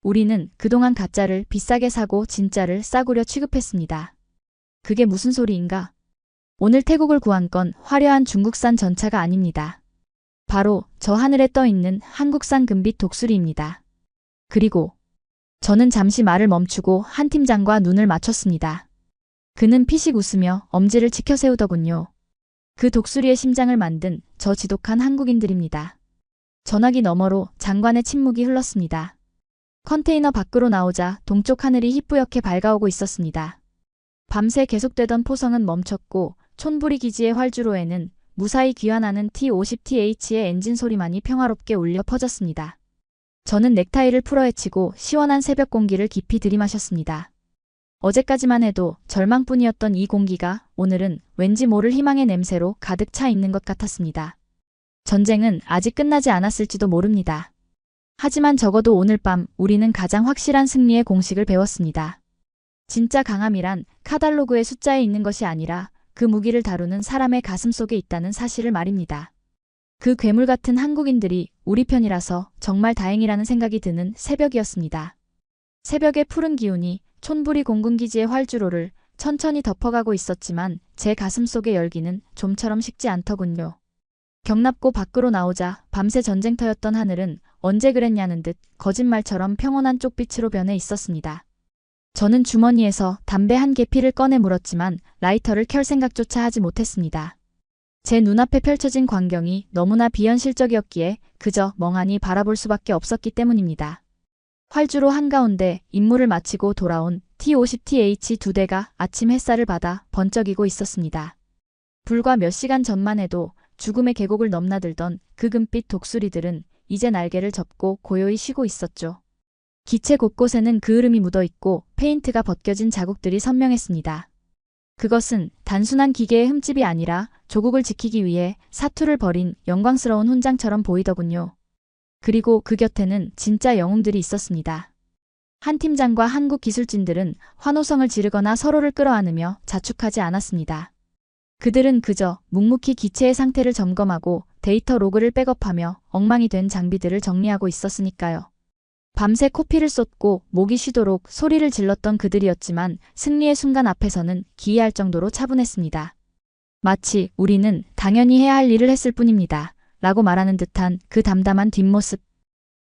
우리는 그동안 가짜를 비싸게 사고 진짜를 싸구려 취급했습니다. 그게 무슨 소리인가? 오늘 태국을 구한 건 화려한 중국산 전차가 아닙니다. 바로 저 하늘에 떠 있는 한국산 금빛 독수리입니다. 그리고 저는 잠시 말을 멈추고 한 팀장과 눈을 맞췄습니다. 그는 피식 웃으며 엄지를 치켜 세우더군요. 그 독수리의 심장을 만든 저 지독한 한국인들입니다. 전화기 너머로 장관의 침묵이 흘렀습니다. 컨테이너 밖으로 나오자 동쪽 하늘이 희뿌옇게 밝아오고 있었습니다. 밤새 계속되던 포성은 멈췄고 촌부리 기지의 활주로에는 무사히 귀환하는 T-50TH의 엔진 소리만이 평화롭게 울려 퍼졌습니다. 저는 넥타이를 풀어헤치고 시원한 새벽 공기를 깊이 들이마셨습니다. 어제까지만 해도 절망뿐이었던 이 공기가 오늘은 왠지 모를 희망의 냄새로 가득 차 있는 것 같았습니다. 전쟁은 아직 끝나지 않았을지도 모릅니다. 하지만 적어도 오늘 밤 우리는 가장 확실한 승리의 공식을 배웠습니다. 진짜 강함이란 카달로그의 숫자에 있는 것이 아니라 그 무기를 다루는 사람의 가슴 속에 있다는 사실을 말입니다. 그 괴물 같은 한국인들이 우리 편이라서 정말 다행이라는 생각이 드는 새벽이었습니다. 새벽의 푸른 기운이 촌부리 공군기지의 활주로를 천천히 덮어가고 있었지만 제 가슴 속의 열기는 좀처럼 식지 않더군요. 경납고 밖으로 나오자 밤새 전쟁터였던 하늘은 언제 그랬냐는 듯 거짓말처럼 평온한 쪽빛으로 변해 있었습니다. 저는 주머니에서 담배 한 개피를 꺼내 물었지만 라이터를 켤 생각조차 하지 못했습니다. 제 눈앞에 펼쳐진 광경이 너무나 비현실적이었기에 그저 멍하니 바라볼 수밖에 없었기 때문입니다. 활주로 한가운데 임무를 마치고 돌아온 T-50TH 2대가 아침 햇살을 받아 번쩍이고 있었습니다. 불과 몇 시간 전만 해도 죽음의 계곡을 넘나들던 그 금빛 독수리들은 이제 날개를 접고 고요히 쉬고 있었죠. 기체 곳곳에는 그을음이 묻어있고 페인트가 벗겨진 자국들이 선명했습니다. 그것은 단순한 기계의 흠집이 아니라 조국을 지키기 위해 사투를 벌인 영광스러운 훈장처럼 보이더군요. 그리고 그 곁에는 진짜 영웅들이 있었습니다. 한 팀장과 한국 기술진들은 환호성을 지르거나 서로를 끌어안으며 자축하지 않았습니다. 그들은 그저 묵묵히 기체의 상태를 점검하고 데이터 로그를 백업하며 엉망이 된 장비들을 정리하고 있었으니까요. 밤새 코피를 쏟고 목이 쉬도록 소리를 질렀던 그들이었지만 승리의 순간 앞에서는 기이할 정도로 차분했습니다. 마치 우리는 당연히 해야 할 일을 했을 뿐입니다. 라고 말하는 듯한 그 담담한 뒷모습.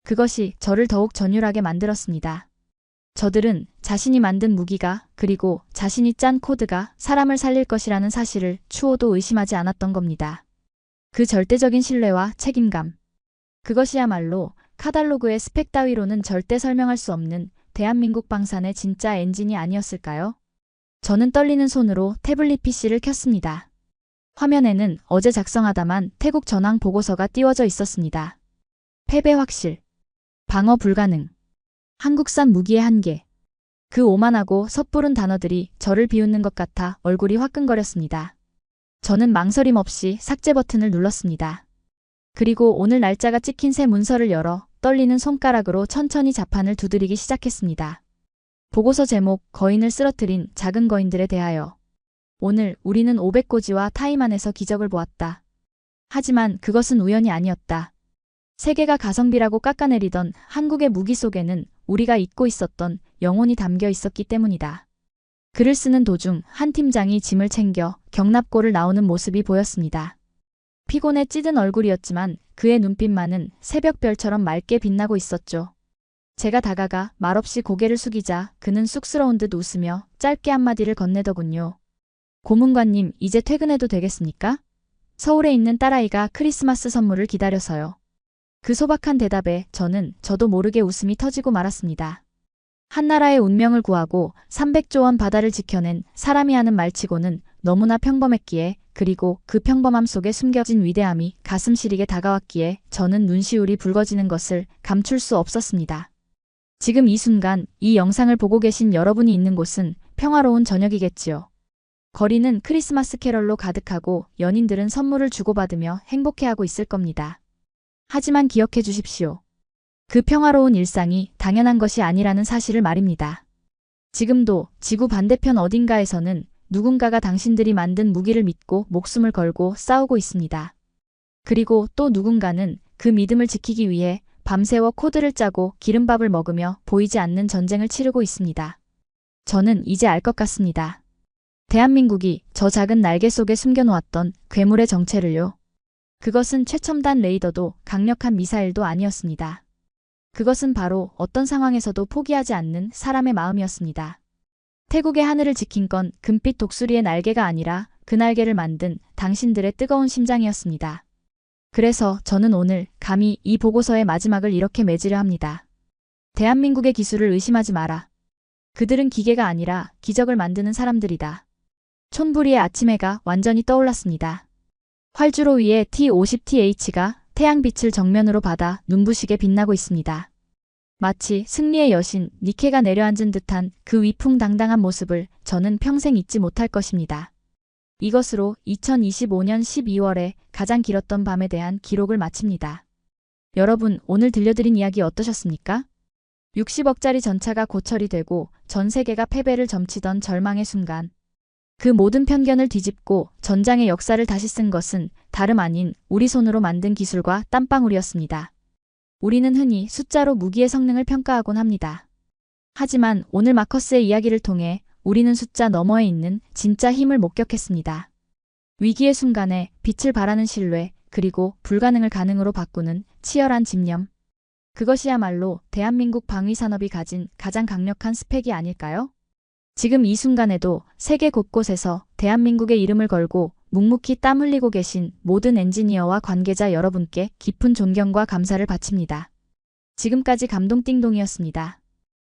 그것이 저를 더욱 전율하게 만들었습니다. 저들은 자신이 만든 무기가 그리고 자신이 짠 코드가 사람을 살릴 것이라는 사실을 추호도 의심하지 않았던 겁니다. 그 절대적인 신뢰와 책임감. 그것이야말로 카달로그의 스펙 따위로는 절대 설명할 수 없는 대한민국 방산의 진짜 엔진이 아니었을까요? 저는 떨리는 손으로 태블릿 PC를 켰습니다. 화면에는 어제 작성하다만 태국 전황 보고서가 띄워져 있었습니다. 패배 확실. 방어 불가능. 한국산 무기의 한계. 그 오만하고 섣부른 단어들이 저를 비웃는 것 같아 얼굴이 화끈거렸습니다. 저는 망설임 없이 삭제 버튼을 눌렀습니다. 그리고 오늘 날짜가 찍힌 새 문서를 열어 떨리는 손가락으로 천천히 자판을 두드리기 시작했습니다. 보고서 제목 거인을 쓰러뜨린 작은 거인들에 대하여. 오늘 우리는 500고지와 타이만에서 기적을 보았다. 하지만 그것은 우연이 아니었다. 세계가 가성비라고 깎아내리던 한국의 무기 속에는 우리가 잊고 있었던 영혼이 담겨 있었기 때문이다. 글을 쓰는 도중 한 팀장이 짐을 챙겨 경납고를 나오는 모습이 보였습니다. 피곤에 찌든 얼굴이었지만 그의 눈빛만은 새벽별처럼 맑게 빛나고 있었죠. 제가 다가가 말없이 고개를 숙이자 그는 쑥스러운 듯 웃으며 짧게 한마디를 건네더군요. 고문관님, 이제 퇴근해도 되겠습니까? 서울에 있는 딸아이가 크리스마스 선물을 기다려서요. 그 소박한 대답에 저도 모르게 웃음이 터지고 말았습니다. 한나라의 운명을 구하고 300조 원 바다를 지켜낸 사람이 하는 말치고는 너무나 평범했기에 그리고 그 평범함 속에 숨겨진 위대함이 가슴 시리게 다가왔기에 저는 눈시울이 붉어지는 것을 감출 수 없었습니다. 지금 이 순간 이 영상을 보고 계신 여러분이 있는 곳은 평화로운 저녁이겠지요. 거리는 크리스마스 캐럴로 가득하고 연인들은 선물을 주고받으며 행복해하고 있을 겁니다. 하지만 기억해 주십시오. 그 평화로운 일상이 당연한 것이 아니라는 사실을 말입니다. 지금도 지구 반대편 어딘가에서는 누군가가 당신들이 만든 무기를 믿고 목숨을 걸고 싸우고 있습니다. 그리고 또 누군가는 그 믿음을 지키기 위해 밤새워 코드를 짜고 기름밥을 먹으며 보이지 않는 전쟁을 치르고 있습니다. 저는 이제 알 것 같습니다. 대한민국이 저 작은 날개 속에 숨겨놓았던 괴물의 정체를요. 그것은 최첨단 레이더도 강력한 미사일도 아니었습니다. 그것은 바로 어떤 상황에서도 포기하지 않는 사람의 마음이었습니다. 태국의 하늘을 지킨 건 금빛 독수리의 날개가 아니라 그 날개를 만든 당신들의 뜨거운 심장이었습니다. 그래서 저는 오늘 감히 이 보고서의 마지막을 이렇게 맺으려 합니다. 대한민국의 기술을 의심하지 마라. 그들은 기계가 아니라 기적을 만드는 사람들이다. 촌부리의 아침 해가 완전히 떠올랐습니다. 활주로 위에 T-50TH가 태양빛을 정면으로 받아 눈부시게 빛나고 있습니다. 마치 승리의 여신 니케가 내려앉은 듯한 그 위풍당당한 모습을 저는 평생 잊지 못할 것입니다. 이것으로 2025년 12월에 가장 길었던 밤에 대한 기록을 마칩니다. 여러분, 오늘 들려드린 이야기 어떠셨습니까? 60억짜리 전차가 고철이 되고 전 세계가 패배를 점치던 절망의 순간, 그 모든 편견을 뒤집고 전장의 역사를 다시 쓴 것은 다름 아닌 우리 손으로 만든 기술과 땀방울이었습니다. 우리는 흔히 숫자로 무기의 성능을 평가하곤 합니다. 하지만 오늘 마커스의 이야기를 통해 우리는 숫자 너머에 있는 진짜 힘을 목격했습니다. 위기의 순간에 빛을 발하는 신뢰, 그리고 불가능을 가능으로 바꾸는 치열한 집념. 그것이야말로 대한민국 방위산업이 가진 가장 강력한 스펙이 아닐까요? 지금 이 순간에도 세계 곳곳에서 대한민국의 이름을 걸고 묵묵히 땀 흘리고 계신 모든 엔지니어와 관계자 여러분께 깊은 존경과 감사를 바칩니다. 지금까지 감동띵동이었습니다.